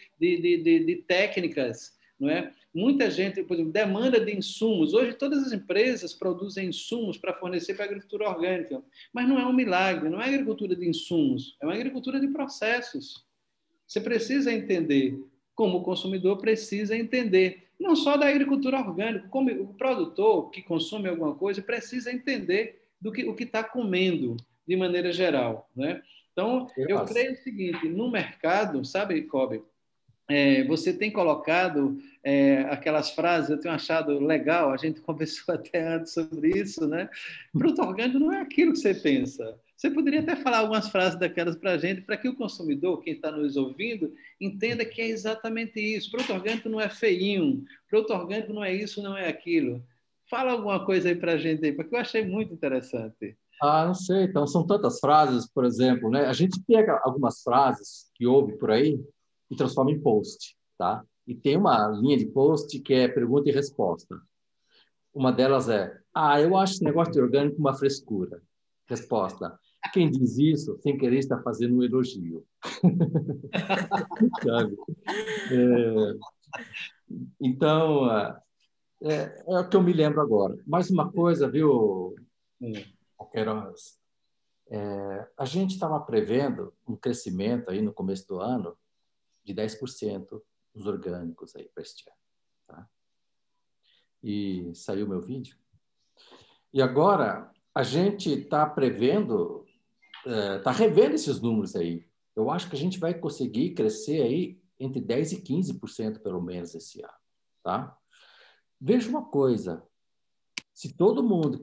técnicas. Não é? Muita gente, por exemplo, demanda de insumos. Hoje, todas as empresas produzem insumos para fornecer para a agricultura orgânica, mas não é um milagre, não é agricultura de insumos, é uma agricultura de processos. Você precisa entender, como o consumidor precisa entender, não só da agricultura orgânica, como o produtor que consome alguma coisa precisa entender o que está comendo, de maneira geral. Né? Então, eu creio o seguinte, no mercado, sabe, Kobe, você tem colocado aquelas frases, eu tenho achado legal, a gente conversou até antes sobre isso, né? Produto orgânico não é aquilo que você pensa. Você poderia até falar algumas frases daquelas para a gente, para que o consumidor, quem está nos ouvindo, entenda que é exatamente isso. Produto orgânico não é feinho, produto orgânico não é isso, não é aquilo. Fala alguma coisa aí para a gente aí, porque eu achei muito interessante. Ah, não sei. Então, são tantas frases, por exemplo, né? A gente pega algumas frases que ouve por aí e transforma em post, tá? E tem uma linha de post que é pergunta e resposta. Uma delas é: eu acho esse negócio de orgânico uma frescura. Resposta: quem diz isso, sem querer, está fazendo um elogio. Sabe? É, então, é o que eu me lembro agora. Mais uma coisa, viu, Queiroz? A gente estava prevendo um crescimento aí no começo do ano de 10% dos orgânicos aí para este ano. Tá? E saiu meu vídeo. E agora a gente está prevendo, está revendo esses números aí. Eu acho que a gente vai conseguir crescer aí entre 10% e 15% pelo menos esse ano. Tá? Veja uma coisa, se todo mundo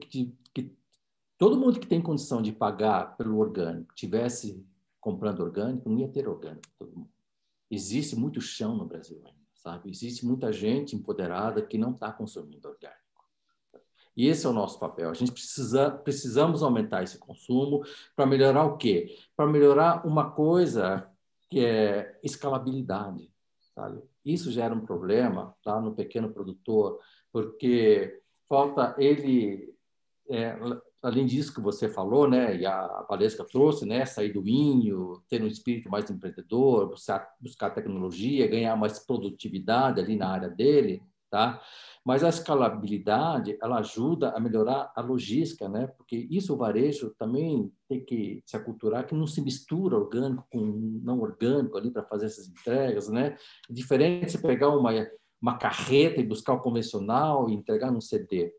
todo mundo que tem condição de pagar pelo orgânico tivesse comprando orgânico, não ia ter orgânico todo mundo. Existe muito chão no Brasil ainda, sabe? Existe muita gente empoderada que não está consumindo orgânico. E esse é o nosso papel. A gente precisamos aumentar esse consumo para melhorar o quê? Para melhorar uma coisa que é escalabilidade, sabe? Isso gera um problema lá no pequeno produtor, porque falta ele além disso que você falou, né, e a Valesca trouxe, né, sair do vinho, ter um espírito mais empreendedor, buscar tecnologia, ganhar mais produtividade ali na área dele, tá? Mas a escalabilidade, ela ajuda a melhorar a logística, né? Porque isso o varejo também tem que se aculturar que não se mistura orgânico com não orgânico ali para fazer essas entregas, né? É diferente se pegar uma carreta e buscar o convencional e entregar num CD,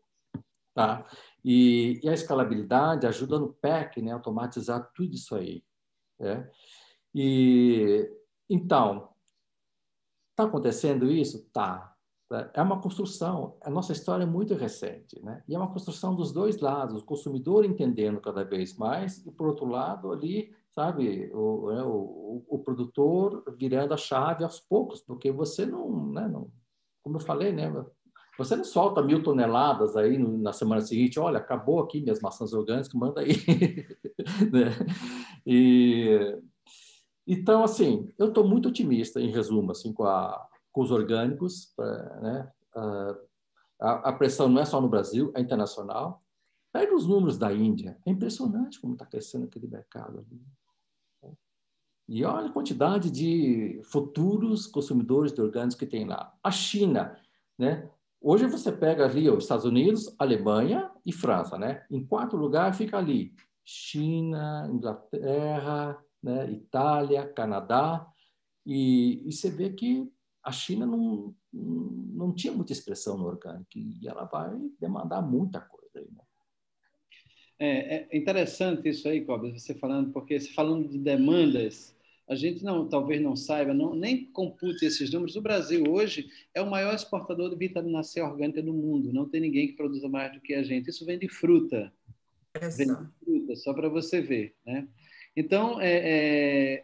tá? E a escalabilidade ajuda no PEC, né, automatizar tudo isso aí. Né? E, então, está acontecendo isso? Tá. É uma construção, a nossa história é muito recente, né? E é uma construção dos dois lados, o consumidor entendendo cada vez mais e, por outro lado, ali, sabe, o produtor virando a chave aos poucos, porque você não, como eu falei, né? Você não solta 1.000 toneladas aí na semana seguinte, olha, acabou aqui minhas maçãs orgânicas, manda aí. Né? Então, assim, eu estou muito otimista, em resumo, assim, com os orgânicos, né? A pressão não é só no Brasil, é internacional. Pega os números da Índia, é impressionante como está crescendo aquele mercado ali. E olha a quantidade de futuros consumidores de orgânicos que tem lá. A China, né? Hoje você pega ali os Estados Unidos, Alemanha e França, né? Em quarto lugar fica ali China, Inglaterra, né? Itália, Canadá. E você vê que a China não tinha muita expressão no orgânico e ela vai demandar muita coisa aí, né? É interessante isso aí, Cobras, você falando, porque se falando de demandas, a gente talvez não saiba, nem compute esses números. O Brasil hoje é o maior exportador de vitamina C orgânica do mundo. Não tem ninguém que produza mais do que a gente. Isso vem de fruta. Vem de fruta, só para você ver, né? Então,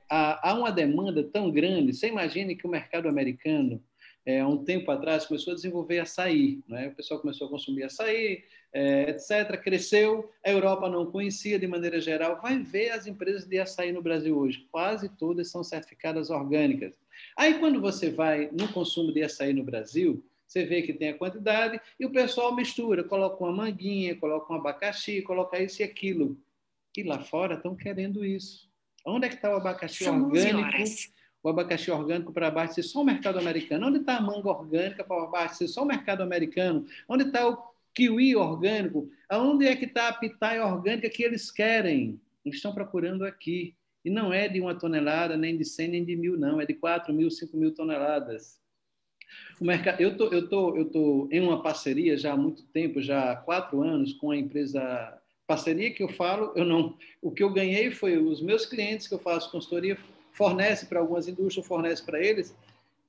há uma demanda tão grande. Você imagine que o mercado americano, há um tempo atrás, começou a desenvolver açaí. Né? O pessoal começou a consumir açaí, etc. Cresceu. A Europa não conhecia de maneira geral. Vai ver as empresas de açaí no Brasil hoje. Quase todas são certificadas orgânicas. Aí, quando você vai no consumo de açaí no Brasil, você vê que tem a quantidade e o pessoal mistura, coloca uma manguinha, coloca um abacaxi, coloca isso e aquilo. E lá fora estão querendo isso. Onde é que está o abacaxi orgânico? O abacaxi orgânico para abastecer só o mercado americano? Onde está a manga orgânica para abastecer só o mercado americano? Onde está o kiwi orgânico? Aonde é que está a pitaia orgânica que eles querem? Eles estão procurando aqui. E não é de 1 tonelada, nem de 100, nem de 1.000, não. É de 4.000, 5.000 toneladas. O mercado, eu tô em uma parceria já há muito tempo, já há 4 anos, com a empresa. Parceria que eu falo, o que eu ganhei foi os meus clientes que eu faço consultoria, fornece para algumas indústrias, fornece para eles,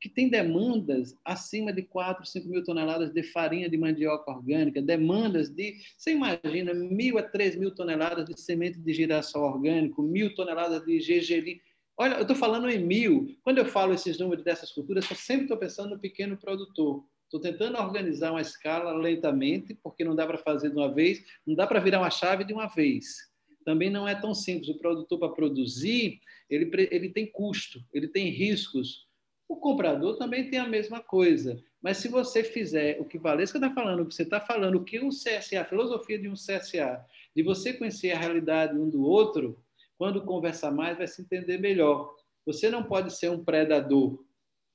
que tem demandas acima de 4, 5 mil toneladas de farinha de mandioca orgânica, demandas de, você imagina, 1.000 a 3.000 toneladas de semente de girassol orgânico, 1.000 toneladas de gergelim. Olha, eu estou falando em 1.000. Quando eu falo esses números dessas culturas, eu sempre estou pensando no pequeno produtor. Estou tentando organizar uma escala lentamente, porque não dá para fazer de uma vez, não dá para virar uma chave de uma vez. Também não é tão simples. O produtor, para produzir, ele tem custo, ele tem riscos. O comprador também tem a mesma coisa. Mas se você fizer o que Valesca está falando, o que você está falando, o que o CSA, a filosofia de um CSA, de você conhecer a realidade um do outro, quando conversar mais, vai se entender melhor. Você não pode ser um predador.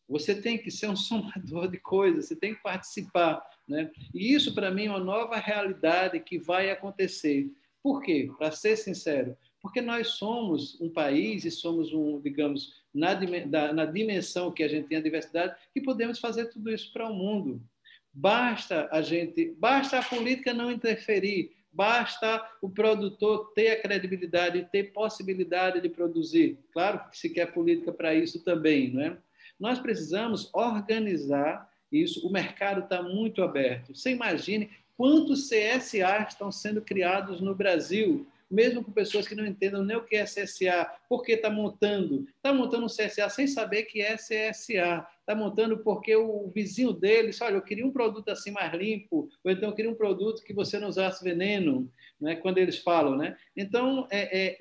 Você tem que ser um somador de coisas, você tem que participar, né? E isso, para mim, é uma nova realidade que vai acontecer. Por quê? Para ser sincero, porque nós somos um país e somos digamos, na dimensão que a gente tem a diversidade, que podemos fazer tudo isso para o mundo. Basta a política não interferir, basta o produtor ter a credibilidade, ter possibilidade de produzir. Claro que se quer política para isso também, não é? Nós precisamos organizar isso. O mercado está muito aberto. Você imagine quantos CSA estão sendo criados no Brasil, mesmo com pessoas que não entendam nem o que é CSA, porque está montando um CSA sem saber que é CSA, está montando porque o vizinho dele disse, olha, eu queria um produto assim mais limpo, ou então eu queria um produto que você não usasse veneno, né, quando eles falam, né? Então,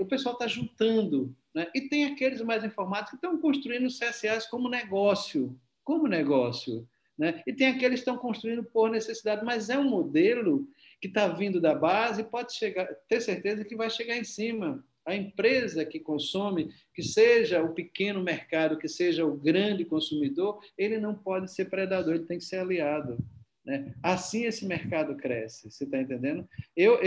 o pessoal está juntando, né? E tem aqueles mais informados que estão construindo CSAs como negócio, né? E tem aqueles que estão construindo por necessidade, mas é um modelo que está vindo da base e pode ter certeza que vai chegar em cima. A empresa que consome, que seja o pequeno mercado, que seja o grande consumidor, ele não pode ser predador, ele tem que ser aliado, né? Assim esse mercado cresce, você está entendendo? Eu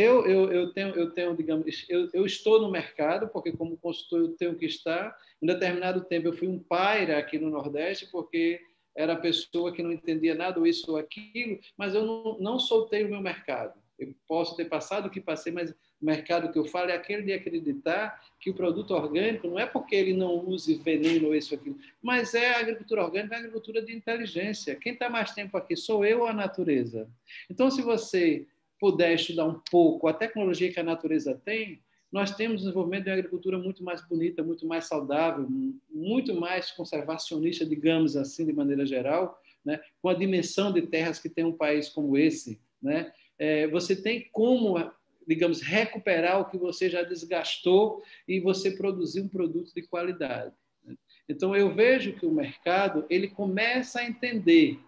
tenho, digamos, eu estou no mercado, porque como consultor eu tenho que estar. Em determinado tempo eu fui um paira aqui no Nordeste, porque era a pessoa que não entendia nada, ou isso ou aquilo, mas eu não soltei o meu mercado. Eu posso ter passado o que passei, mas o mercado que eu falo é aquele de acreditar que o produto orgânico não é porque ele não use veneno ou isso ou aquilo, mas é a agricultura orgânica, é a agricultura de inteligência. Quem está mais tempo aqui sou eu ou a natureza? Então, se você puder estudar um pouco a tecnologia que a natureza tem, nós temos o desenvolvimento de uma agricultura muito mais bonita, muito mais saudável, muito mais conservacionista, digamos assim, de maneira geral, né? Com a dimensão de terras que tem um país como esse, né? Você tem como, digamos, recuperar o que você já desgastou e você produzir um produto de qualidade. Então, eu vejo que o mercado ele começa a entender,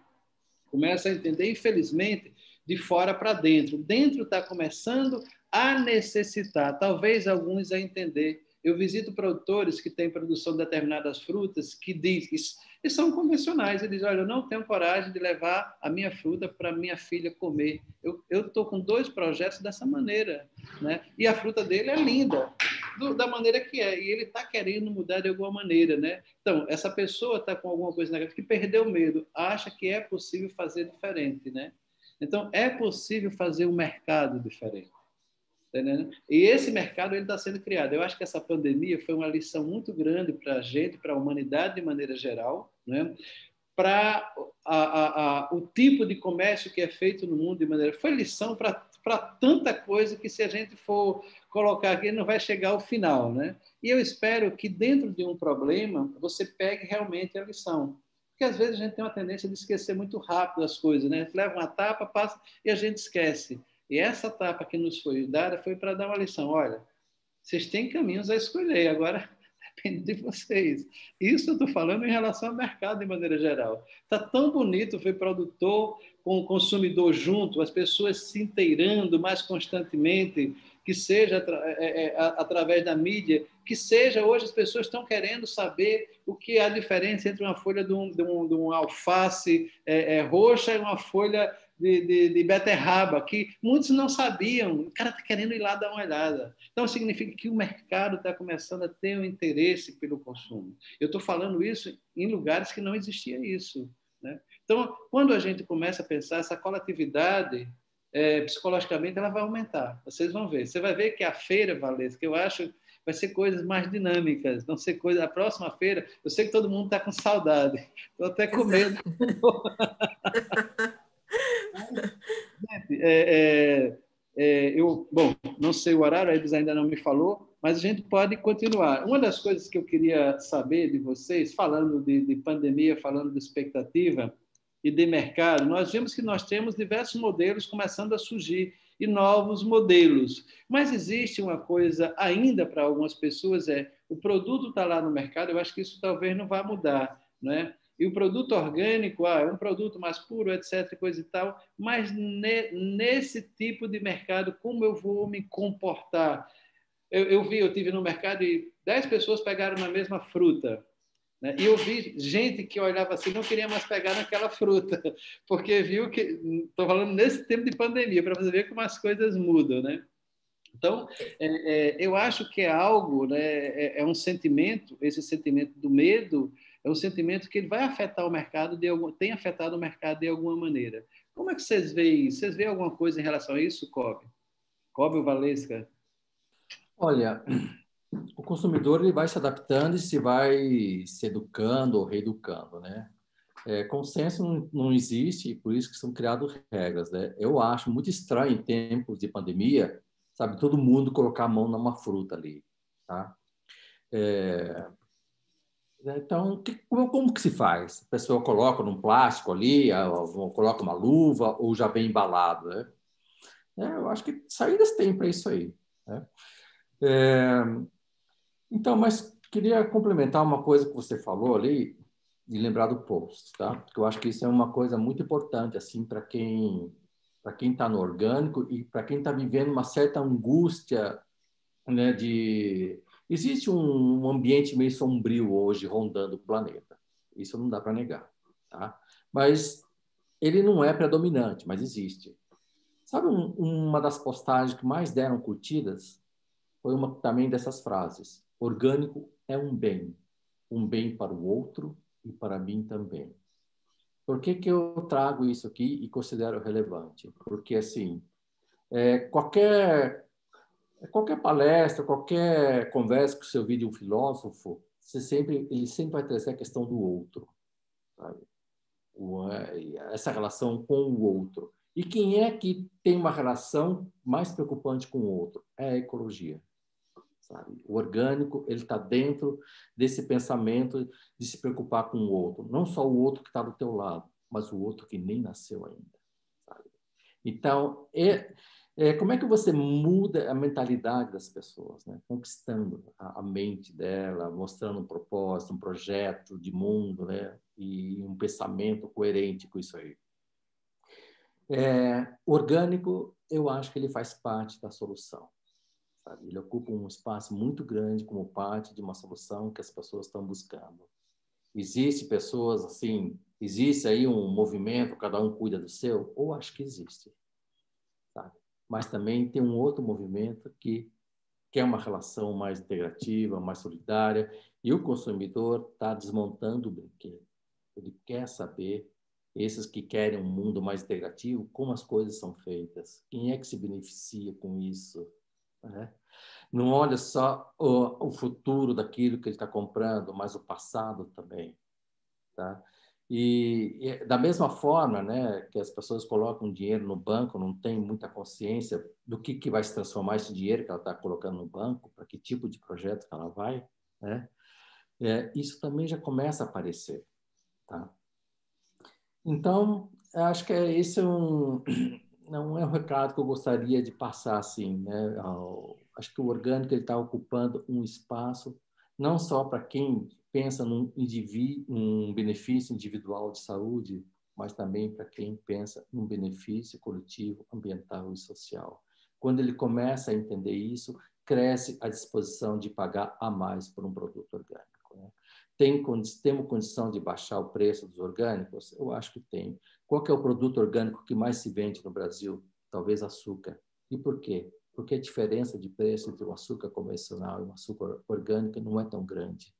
infelizmente, de fora para dentro. Dentro está começando a necessitar, talvez alguns a entender. Eu visito produtores que têm produção de determinadas frutas que dizem, e são convencionais, eles dizem, olha, eu não tenho coragem de levar a minha fruta para minha filha comer. Eu estou com 2 projetos dessa maneira, né? E a fruta dele é linda, da maneira que é, e ele está querendo mudar de alguma maneira, né? Então, essa pessoa está com alguma coisa negativa, que perdeu o medo, acha que é possível fazer diferente, né? Então, é possível fazer um mercado diferente. Entendendo? E esse mercado está sendo criado. Eu acho que essa pandemia foi uma lição muito grande para a gente, para a humanidade de maneira geral, né? Para o tipo de comércio que é feito no mundo de maneira... Foi lição para tanta coisa que, se a gente for colocar aqui, não vai chegar ao final, né? E eu espero que, dentro de um problema, você pegue realmente a lição. Porque, às vezes, a gente tem uma tendência de esquecer muito rápido as coisas, né? A gente leva uma tapa, passa e a gente esquece. E essa etapa que nos foi dada foi para dar uma lição. Olha, vocês têm caminhos a escolher, agora depende de vocês. Isso eu estou falando em relação ao mercado de maneira geral. Está tão bonito ver produtor com consumidor junto, as pessoas se inteirando mais constantemente, que seja através da mídia, que seja, hoje as pessoas estão querendo saber o que é a diferença entre uma folha de um alface roxa e uma folha de beterraba, que muitos não sabiam. O cara está querendo ir lá dar uma olhada. Então, significa que o mercado está começando a ter um interesse pelo consumo. Eu estou falando isso em lugares que não existia isso, né? Então, quando a gente começa a pensar, essa coletividade, psicologicamente, ela vai aumentar. Vocês vão ver. Você vai ver que a feira, Valesca, que eu acho vai ser coisas mais dinâmicas, vão ser coisas... A próxima feira, eu sei que todo mundo está com saudade, estou até com medo. Bom, não sei o horário, a Ibis ainda não me falou, mas a gente pode continuar. Uma das coisas que eu queria saber de vocês, falando de pandemia, falando de expectativa e de mercado, nós vimos que nós temos diversos modelos começando a surgir e novos modelos. Mas existe uma coisa ainda para algumas pessoas, o produto está lá no mercado, eu acho que isso talvez não vá mudar, né? E o produto orgânico, é um produto mais puro, etc., coisa e tal, mas nesse tipo de mercado, como eu vou me comportar? Eu tive no mercado e 10 pessoas pegaram na mesma fruta, né? E eu vi gente que olhava assim, não queria mais pegar naquela fruta, porque viu que... Estou falando nesse tempo de pandemia, para você ver como as coisas mudam, né? Então, eu acho que é algo, né, é um sentimento, esse sentimento do medo, é um sentimento que ele vai afetar o mercado, tem afetado o mercado de alguma maneira. Como é que vocês veem isso? Vocês veem alguma coisa em relação a isso, Kobe? Kobe ou Valesca? Olha, o consumidor ele vai se adaptando e se vai se educando ou reeducando, né? Consenso não existe, por isso que são criadas regras, né? Eu acho muito estranho em tempos de pandemia, sabe, todo mundo colocar a mão numa fruta ali, tá? Então, como que se faz? A pessoa coloca num plástico ali, ou coloca uma luva, ou já vem embalado, né? Eu acho que saídas tem para isso aí, né? Então, mas queria complementar uma coisa que você falou ali, de lembrar do post, tá? Porque eu acho que isso é uma coisa muito importante, assim, para quem está no orgânico e para quem está vivendo uma certa angústia, né, existe um ambiente meio sombrio hoje rondando o planeta. Isso não dá para negar, tá? Mas ele não é predominante, mas existe. Sabe uma das postagens que mais deram curtidas? Foi uma também dessas frases. Orgânico é um bem para o outro e para mim também. Por que eu trago isso aqui e considero relevante? Porque, assim, qualquer palestra, qualquer conversa que você ouvir de um filósofo, ele sempre vai trazer a questão do outro, sabe? Essa relação com o outro. E quem é que tem uma relação mais preocupante com o outro? É a ecologia. Sabe? O orgânico, ele está dentro desse pensamento de se preocupar com o outro. Não só o outro que está do teu lado, mas o outro que nem nasceu ainda. Sabe? Então, como é que você muda a mentalidade das pessoas, né? Conquistando a mente dela, mostrando um propósito, um projeto de mundo, né? E um pensamento coerente com isso aí. Orgânico, eu acho que ele faz parte da solução. Sabe? Ele ocupa um espaço muito grande como parte de uma solução que as pessoas estão buscando. Existe pessoas assim, existe aí um movimento, cada um cuida do seu? Ou acho que existe. Sabe? Mas também tem um outro movimento que quer uma relação mais integrativa, mais solidária, e o consumidor está desmontando o brinquedo. Ele quer saber, esses que querem um mundo mais integrativo, como as coisas são feitas, quem é que se beneficia com isso, né? Não olha só o futuro daquilo que ele está comprando, mas o passado também, tá? E da mesma forma, né, que as pessoas colocam dinheiro no banco, não tem muita consciência do que vai se transformar esse dinheiro que ela está colocando no banco, para que tipo de projeto que ela vai, né? Isso também já começa a aparecer, tá? Então, acho que esse não é um recado que eu gostaria de passar assim, né? Acho que o orgânico está ocupando um espaço não só para quem pensa num benefício individual de saúde, mas também para quem pensa num benefício coletivo, ambiental e social. Quando ele começa a entender isso, cresce a disposição de pagar a mais por um produto orgânico, né? Temos condição de baixar o preço dos orgânicos? Eu acho que tem. Qual que é o produto orgânico que mais se vende no Brasil? Talvez açúcar. E por quê? Porque a diferença de preço entre um açúcar convencional e um açúcar orgânico não é tão grande.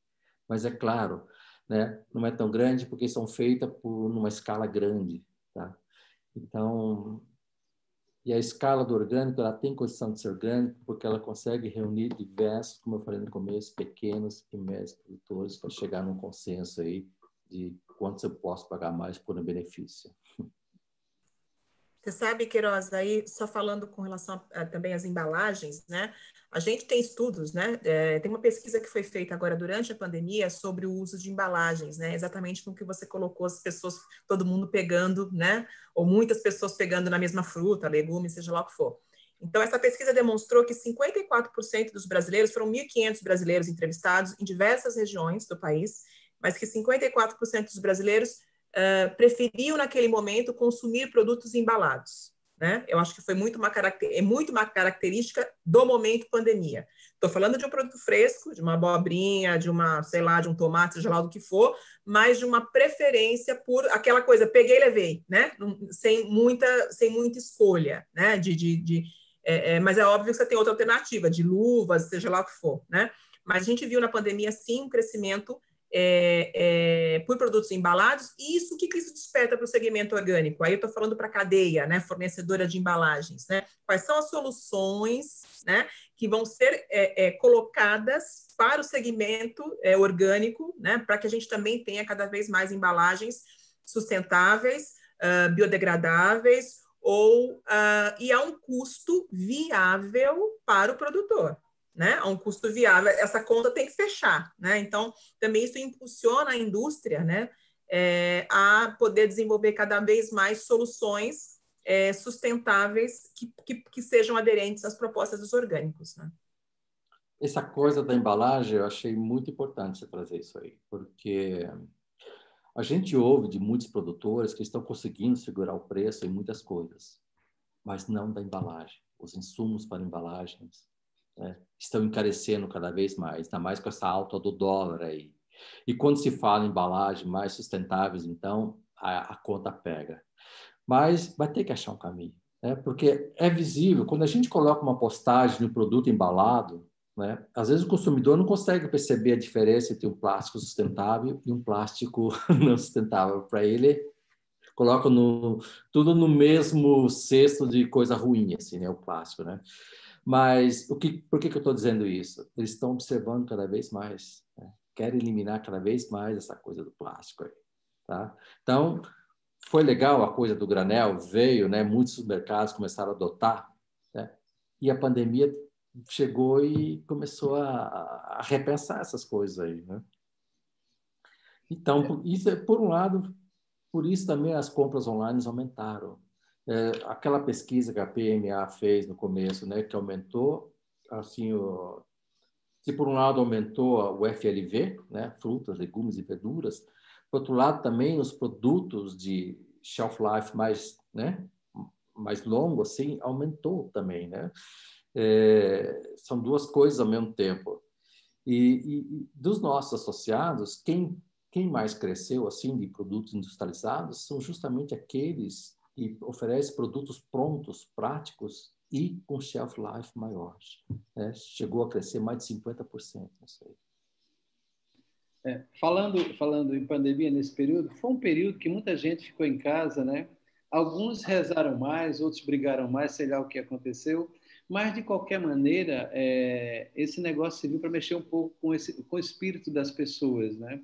Mas é claro, né? Não é tão grande porque são feitas numa escala grande, tá? Então, E a escala do orgânico, ela tem condição de ser orgânico porque ela consegue reunir diversos, como eu falei no começo, pequenos e médios produtores para chegar num consenso aí de quanto eu posso pagar mais por um benefício. Você sabe, Queiroz, aí só falando com relação também às embalagens, né? A gente tem estudos, né? Tem uma pesquisa que foi feita agora durante a pandemia sobre o uso de embalagens, né? Exatamente com o que você colocou, as pessoas, todo mundo pegando, né? Ou muitas pessoas pegando na mesma fruta, legumes, seja lá o que for. Então, essa pesquisa demonstrou que 54% dos brasileiros, foram 1.500 brasileiros entrevistados em diversas regiões do país, mas que 54% dos brasileiros preferiam naquele momento consumir produtos embalados, né? Eu acho que foi muito uma característica do momento pandemia. Estou falando de um produto fresco, de uma abobrinha, de uma, sei lá, de um tomate, seja lá do que for, mas de uma preferência por aquela coisa, peguei e levei, né? Sem muita escolha, né? Mas é óbvio que você tem outra alternativa, de luvas, seja lá o que for, né? Mas a gente viu na pandemia, sim, um crescimento por produtos embalados, e isso, o que isso desperta para o segmento orgânico? Aí eu estou falando para a cadeia, né, fornecedora de embalagens, né? Quais são as soluções, né, que vão ser colocadas para o segmento orgânico, né, para que a gente também tenha cada vez mais embalagens sustentáveis, biodegradáveis, e a um custo viável para o produtor, né? A um custo viável, essa conta tem que fechar, né? Então, também isso impulsiona a indústria, né? A poder desenvolver cada vez mais soluções sustentáveis que sejam aderentes às propostas dos orgânicos, né? Essa coisa da embalagem, eu achei muito importante você trazer isso aí, porque a gente ouve de muitos produtores que estão conseguindo segurar o preço em muitas coisas, mas não da embalagem. Os insumos para embalagens, né, estão encarecendo cada vez mais, ainda mais com essa alta do dólar aí. E quando se fala em embalagem mais sustentáveis, então, a conta pega. Mas vai ter que achar um caminho, né? Porque é visível, quando a gente coloca uma postagem no produto embalado, né, às vezes o consumidor não consegue perceber a diferença entre um plástico sustentável e um plástico não sustentável. Para ele, coloca tudo no mesmo cesto de coisa ruim, assim, né, o plástico, né? Mas por que eu estou dizendo isso? Eles estão observando cada vez mais, né? Querem eliminar cada vez mais essa coisa do plástico aí, tá? Então, foi legal a coisa do granel, veio, né? Muitos supermercados começaram a adotar, né? E a pandemia chegou e começou a repensar essas coisas aí, né? Então, isso é, por um lado, por isso também as compras online aumentaram. Aquela pesquisa que a PMA fez no começo, né, que aumentou, assim, se por um lado aumentou o FLV, né, frutas, legumes e verduras, por outro lado também os produtos de shelf life mais, né, mais longo, assim, aumentou também, né? São duas coisas ao mesmo tempo. E dos nossos associados, quem mais cresceu assim de produtos industrializados são justamente aqueles que oferecem produtos prontos, práticos e com shelf life maiores, né? Chegou a crescer mais de 50%, não sei. Falando em pandemia nesse período, foi um período que muita gente ficou em casa, né? Alguns rezaram mais, outros brigaram mais, sei lá o que aconteceu, mas de qualquer maneira, esse negócio serviu para mexer um pouco com o espírito das pessoas, né?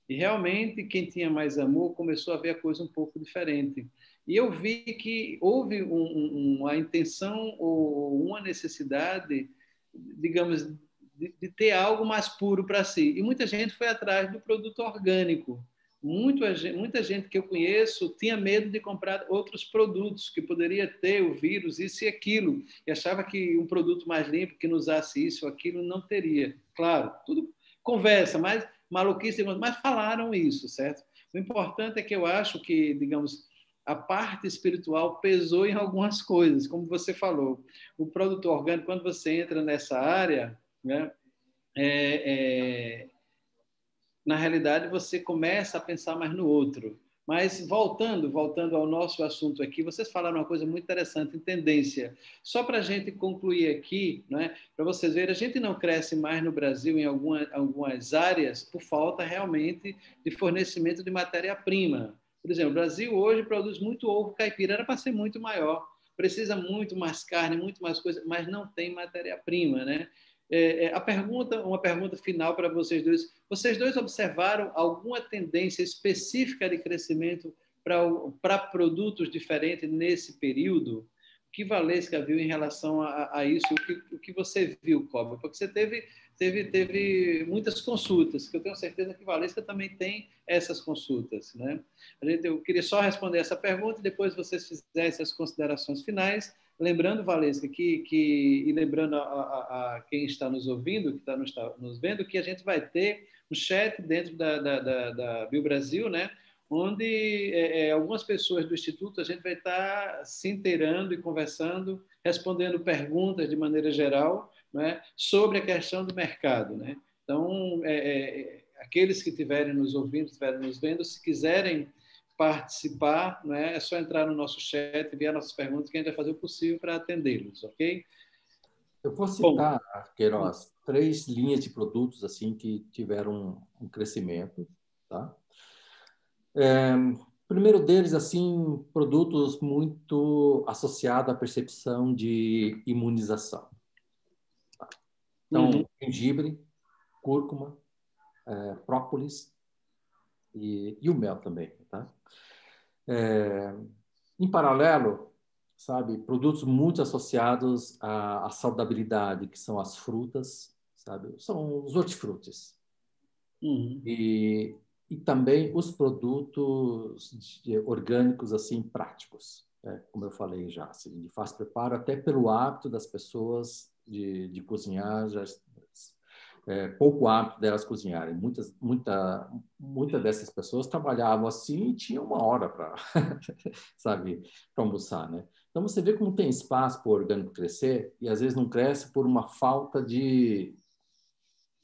E realmente quem tinha mais amor começou a ver a coisa um pouco diferente. E eu vi que houve uma intenção ou uma necessidade, digamos, de ter algo mais puro para si. E muita gente foi atrás do produto orgânico. Muita gente que eu conheço tinha medo de comprar outros produtos que poderia ter o vírus, isso e aquilo, e achava que um produto mais limpo, que não usasse isso ou aquilo, não teria. Claro, tudo conversa, mas maluquice, mas falaram isso, certo? O importante é que eu acho que, digamos, a parte espiritual pesou em algumas coisas, como você falou. O produtor orgânico, quando você entra nessa área, né, na realidade, você começa a pensar mais no outro. Mas voltando ao nosso assunto aqui, vocês falaram uma coisa muito interessante, em tendência. Só para a gente concluir aqui, né, para vocês verem, a gente não cresce mais no Brasil em algumas áreas por falta realmente de fornecimento de matéria-prima. Por exemplo, o Brasil hoje produz muito ovo caipira, era para ser muito maior. precisa muito mais carne, muito mais coisa, mas não tem matéria-prima, né? Uma pergunta final para vocês dois. Vocês dois observaram alguma tendência específica de crescimento para produtos diferentes nesse período? O que Valesca viu em relação a isso? O que você viu, Cobra? Porque você teve muitas consultas, que eu tenho certeza que Valesca também tem essas consultas, né? Eu queria só responder essa pergunta e depois vocês fizessem as considerações finais. Lembrando, Valesca, e lembrando a quem está nos ouvindo, que está nos vendo, que a gente vai ter um chat dentro da BioBrasil, né? Onde algumas pessoas do Instituto a gente vai estar se inteirando e conversando, respondendo perguntas de maneira geral, né, sobre a questão do mercado, né? Então, aqueles que estiverem nos ouvindo, estiverem nos vendo, se quiserem participar, né, é só entrar no nosso chat, enviar nossas perguntas, que a gente vai fazer o possível para atendê-los, ok? Eu vou citar, Queiroz, 3 linhas de produtos assim que tiveram um crescimento, tá? Primeiro deles, assim, produtos muito associados à percepção de imunização. Tá? Então, gengibre, cúrcuma, própolis e o mel também, tá? Em paralelo, sabe, produtos muito associados à saudabilidade, que são as frutas, sabe? São os hortifrutis. E também os produtos orgânicos assim práticos, né? Como eu falei já, assim, de fácil preparo, até pelo hábito das pessoas de cozinhar, pouco hábito delas cozinharem. Muita dessas pessoas trabalhavam assim e tinham 1 hora para sabe, para almoçar, né? Então você vê como tem espaço para o orgânico crescer e às vezes não cresce por uma falta de,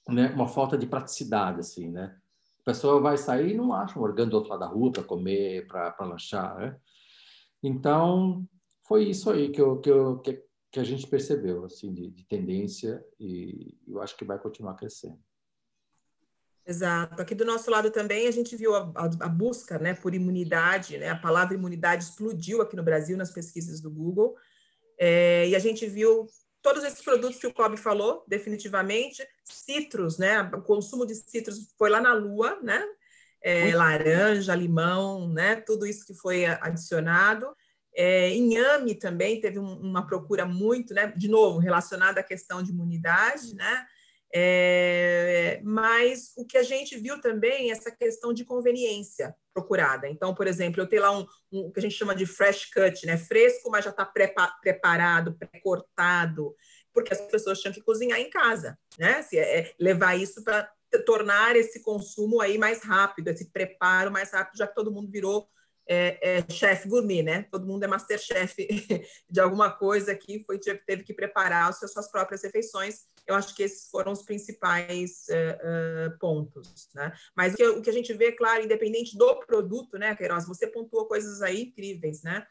né, uma falta de praticidade, assim, né? A pessoa vai sair e não acha um orgânico do outro lado da rua para comer, para lanchar, né? Então, foi isso aí que a gente percebeu, assim, de tendência, e eu acho que vai continuar crescendo. Exato. Aqui do nosso lado também a gente viu a busca, né, por imunidade, né? A palavra imunidade explodiu aqui no Brasil nas pesquisas do Google, e a gente viu todos esses produtos que o Cobb falou, definitivamente. Citros, né? O consumo de citros foi lá na lua, né? Laranja, limão, né? Tudo isso que foi adicionado. Inhame também teve uma procura muito, né? De novo, relacionada à questão de imunidade, né? Mas o que a gente viu também é essa questão de conveniência procurada. Então, por exemplo, eu tenho lá o que a gente chama de fresh cut, né? Fresco, mas já está preparado, pré-cortado, porque as pessoas tinham que cozinhar em casa, né? Levar isso para tornar esse consumo aí mais rápido, esse preparo mais rápido, já que todo mundo virou chefe gourmet, né? Todo mundo é masterchef de alguma coisa aqui, teve que preparar as suas próprias refeições. Eu acho que esses foram os principais pontos, né? Mas o que a gente vê, claro, independente do produto, né, Queiroz? Você pontuou coisas aí incríveis, né?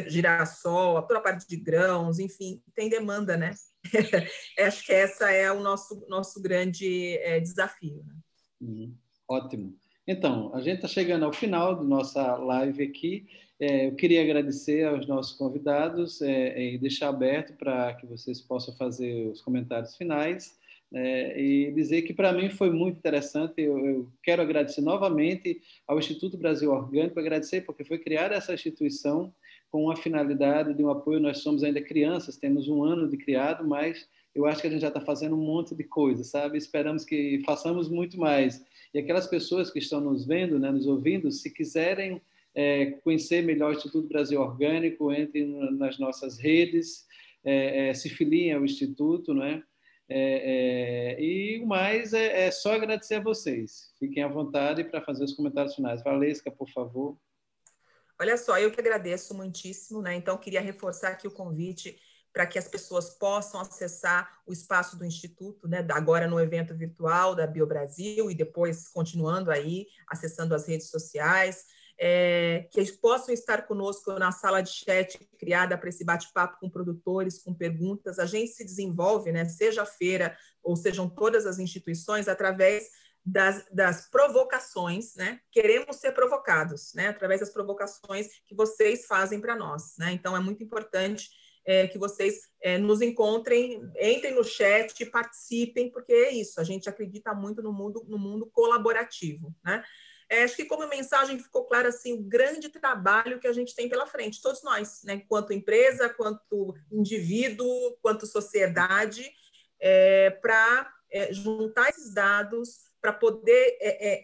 Girassol, toda a parte de grãos, enfim, tem demanda, né? Acho que essa é o nosso grande desafio, né? Ótimo. Então, a gente está chegando ao final da nossa live aqui. Eu queria agradecer aos nossos convidados e deixar aberto para que vocês possam fazer os comentários finais, e dizer que para mim foi muito interessante. Eu quero agradecer novamente ao Instituto Brasil Orgânico, agradecer porque foi criada essa instituição com a finalidade de um apoio. Nós somos ainda crianças, temos 1 ano de criado, mas eu acho que a gente já está fazendo um monte de coisa, sabe? Esperamos que façamos muito mais. E aquelas pessoas que estão nos vendo, né, nos ouvindo, se quiserem conhecer melhor o Instituto Brasil Orgânico, entrem nas nossas redes, se filiem ao Instituto, né? E o mais é só agradecer a vocês. Fiquem à vontade para fazer os comentários finais. Valesca, por favor. Olha só, eu que agradeço muitíssimo, né? Então, queria reforçar aqui o convite para que as pessoas possam acessar o espaço do Instituto, né, agora no evento virtual da BioBrasil e depois continuando aí, acessando as redes sociais, que eles possam estar conosco na sala de chat criada para esse bate-papo com produtores, com perguntas. A gente se desenvolve, né, seja a feira ou sejam todas as instituições, através das provocações, né? Queremos ser provocados, né? Através das provocações que vocês fazem para nós, né? Então, é muito importante que vocês nos encontrem, entrem no chat, participem, porque é isso, a gente acredita muito no mundo colaborativo, né? Acho que como mensagem ficou claro assim, o grande trabalho que a gente tem pela frente, todos nós, né? Quanto empresa, quanto indivíduo, quanto sociedade, para juntar esses dados, para poder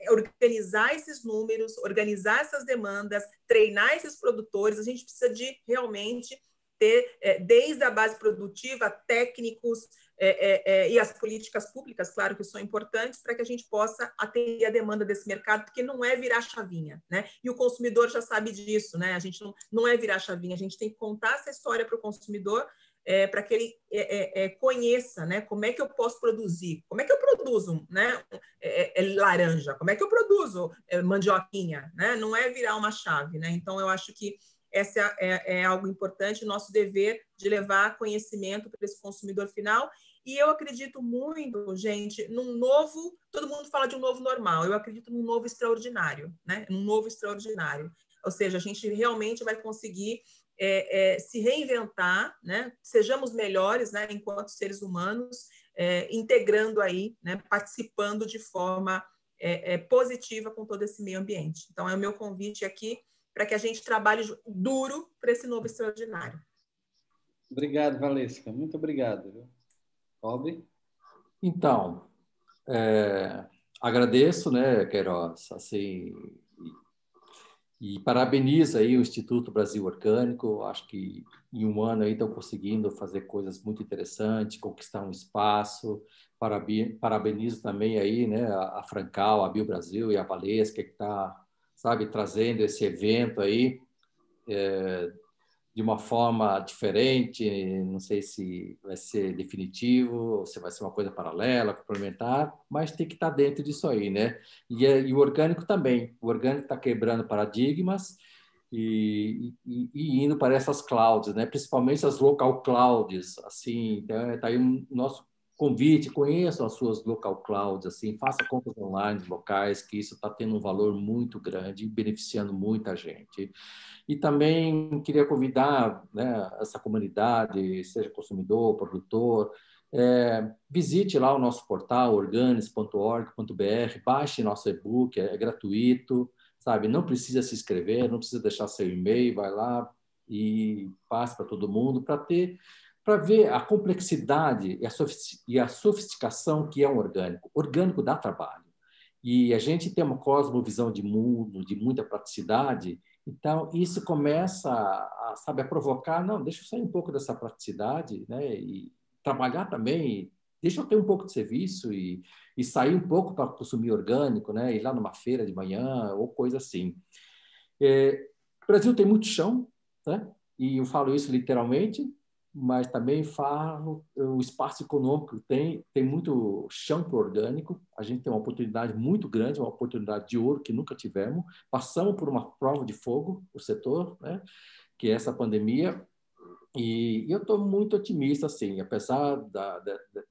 organizar esses números, organizar essas demandas, treinar esses produtores. A gente precisa de realmente ter, desde a base produtiva, técnicos e as políticas públicas, claro que são importantes, para que a gente possa atender a demanda desse mercado, porque não é virar chavinha, né? E o consumidor já sabe disso, né? A gente não é virar chavinha, a gente tem que contar essa história para o consumidor, para que ele conheça, né, como é que eu posso produzir, como é que eu produzo, né, laranja, como é que eu produzo mandioquinha, né? Não é virar uma chave, né? Então, eu acho que essa é algo importante, nosso dever de levar conhecimento para esse consumidor final. E eu acredito muito, gente, num novo, todo mundo fala de um novo normal, eu acredito num novo extraordinário, né? Num novo extraordinário. Ou seja, a gente realmente vai conseguir se reinventar, né? Sejamos melhores, né? Enquanto seres humanos, integrando aí, né? Participando de forma positiva com todo esse meio ambiente. Então, é o meu convite aqui para que a gente trabalhe duro para esse novo extraordinário. Obrigado, Valesca. Muito obrigado. Rob? Então, agradeço, né, Queiroz, assim, e parabenizo aí o Instituto Brasil Orgânico. Acho que em um ano aí estão conseguindo fazer coisas muito interessantes, conquistar um espaço. Parabenizo também aí, né, a Francal, a BioBrasil e a Valesca, que está, sabe, trazendo esse evento aí de uma forma diferente. Não sei se vai ser definitivo ou se vai ser uma coisa paralela, complementar, mas tem que estar dentro disso aí, né? E o orgânico também. O orgânico está quebrando paradigmas e indo para essas clouds, né? Principalmente as local clouds, assim. Então, está aí o nosso convite, conheçam as suas local clouds, assim, faça compras online locais, que isso está tendo um valor muito grande e beneficiando muita gente. E também queria convidar, né, essa comunidade, seja consumidor, produtor, visite lá o nosso portal organis.org.br, baixe nosso e-book, é gratuito, sabe? Não precisa se inscrever, não precisa deixar seu e-mail, vai lá e passe para todo mundo para ver a complexidade e a sofisticação que é um orgânico. Orgânico dá trabalho. E a gente tem uma cosmovisão de mundo, de muita praticidade. Então, isso começa sabe, a provocar, não, deixa eu sair um pouco dessa praticidade, né? E trabalhar também, deixa eu ter um pouco de serviço e sair um pouco para consumir orgânico, né? Ir lá numa feira de manhã ou coisa assim. O Brasil tem muito chão, né? E eu falo isso literalmente, mas também falo o espaço econômico tem muito chão para o orgânico. A gente tem uma oportunidade muito grande, uma oportunidade de ouro que nunca tivemos. Passamos por uma prova de fogo, o setor, né? Que é essa pandemia. E eu estou muito otimista, assim, apesar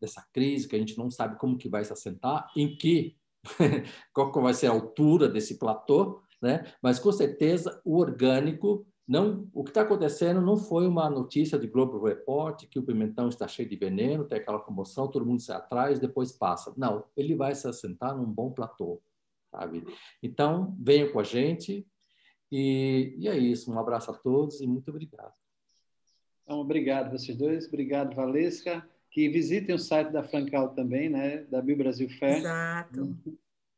dessa crise que a gente não sabe como que vai se assentar, qual que vai ser a altura desse platô, né? Mas com certeza o orgânico não, o que está acontecendo não foi uma notícia de Globo Report que o pimentão está cheio de veneno, tem aquela comoção, todo mundo sai atrás, depois passa. Não, ele vai se assentar num bom platô, sabe? Então, venham com a gente e é isso. Um abraço a todos e muito obrigado. Então, obrigado vocês dois, obrigado, Valesca. Que visitem o site da Francal também, né? Da BioBrasil Fé. Exato.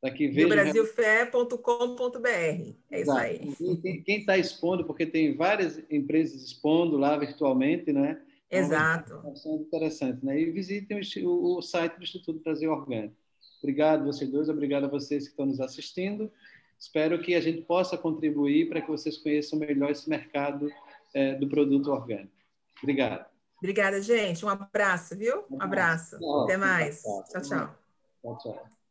BioBrasilFé.com.br. É isso aí. Quem está expondo, porque tem várias empresas expondo lá virtualmente, né? Exato. É bastante interessante, né? E visitem o site do Instituto Brasil Orgânico. Obrigado vocês dois, obrigado a vocês que estão nos assistindo. Espero que a gente possa contribuir para que vocês conheçam melhor esse mercado do produto orgânico. Obrigado. Obrigada, gente. Um abraço, viu? Um abraço. Até mais. Tchau, tchau. Tchau, tchau.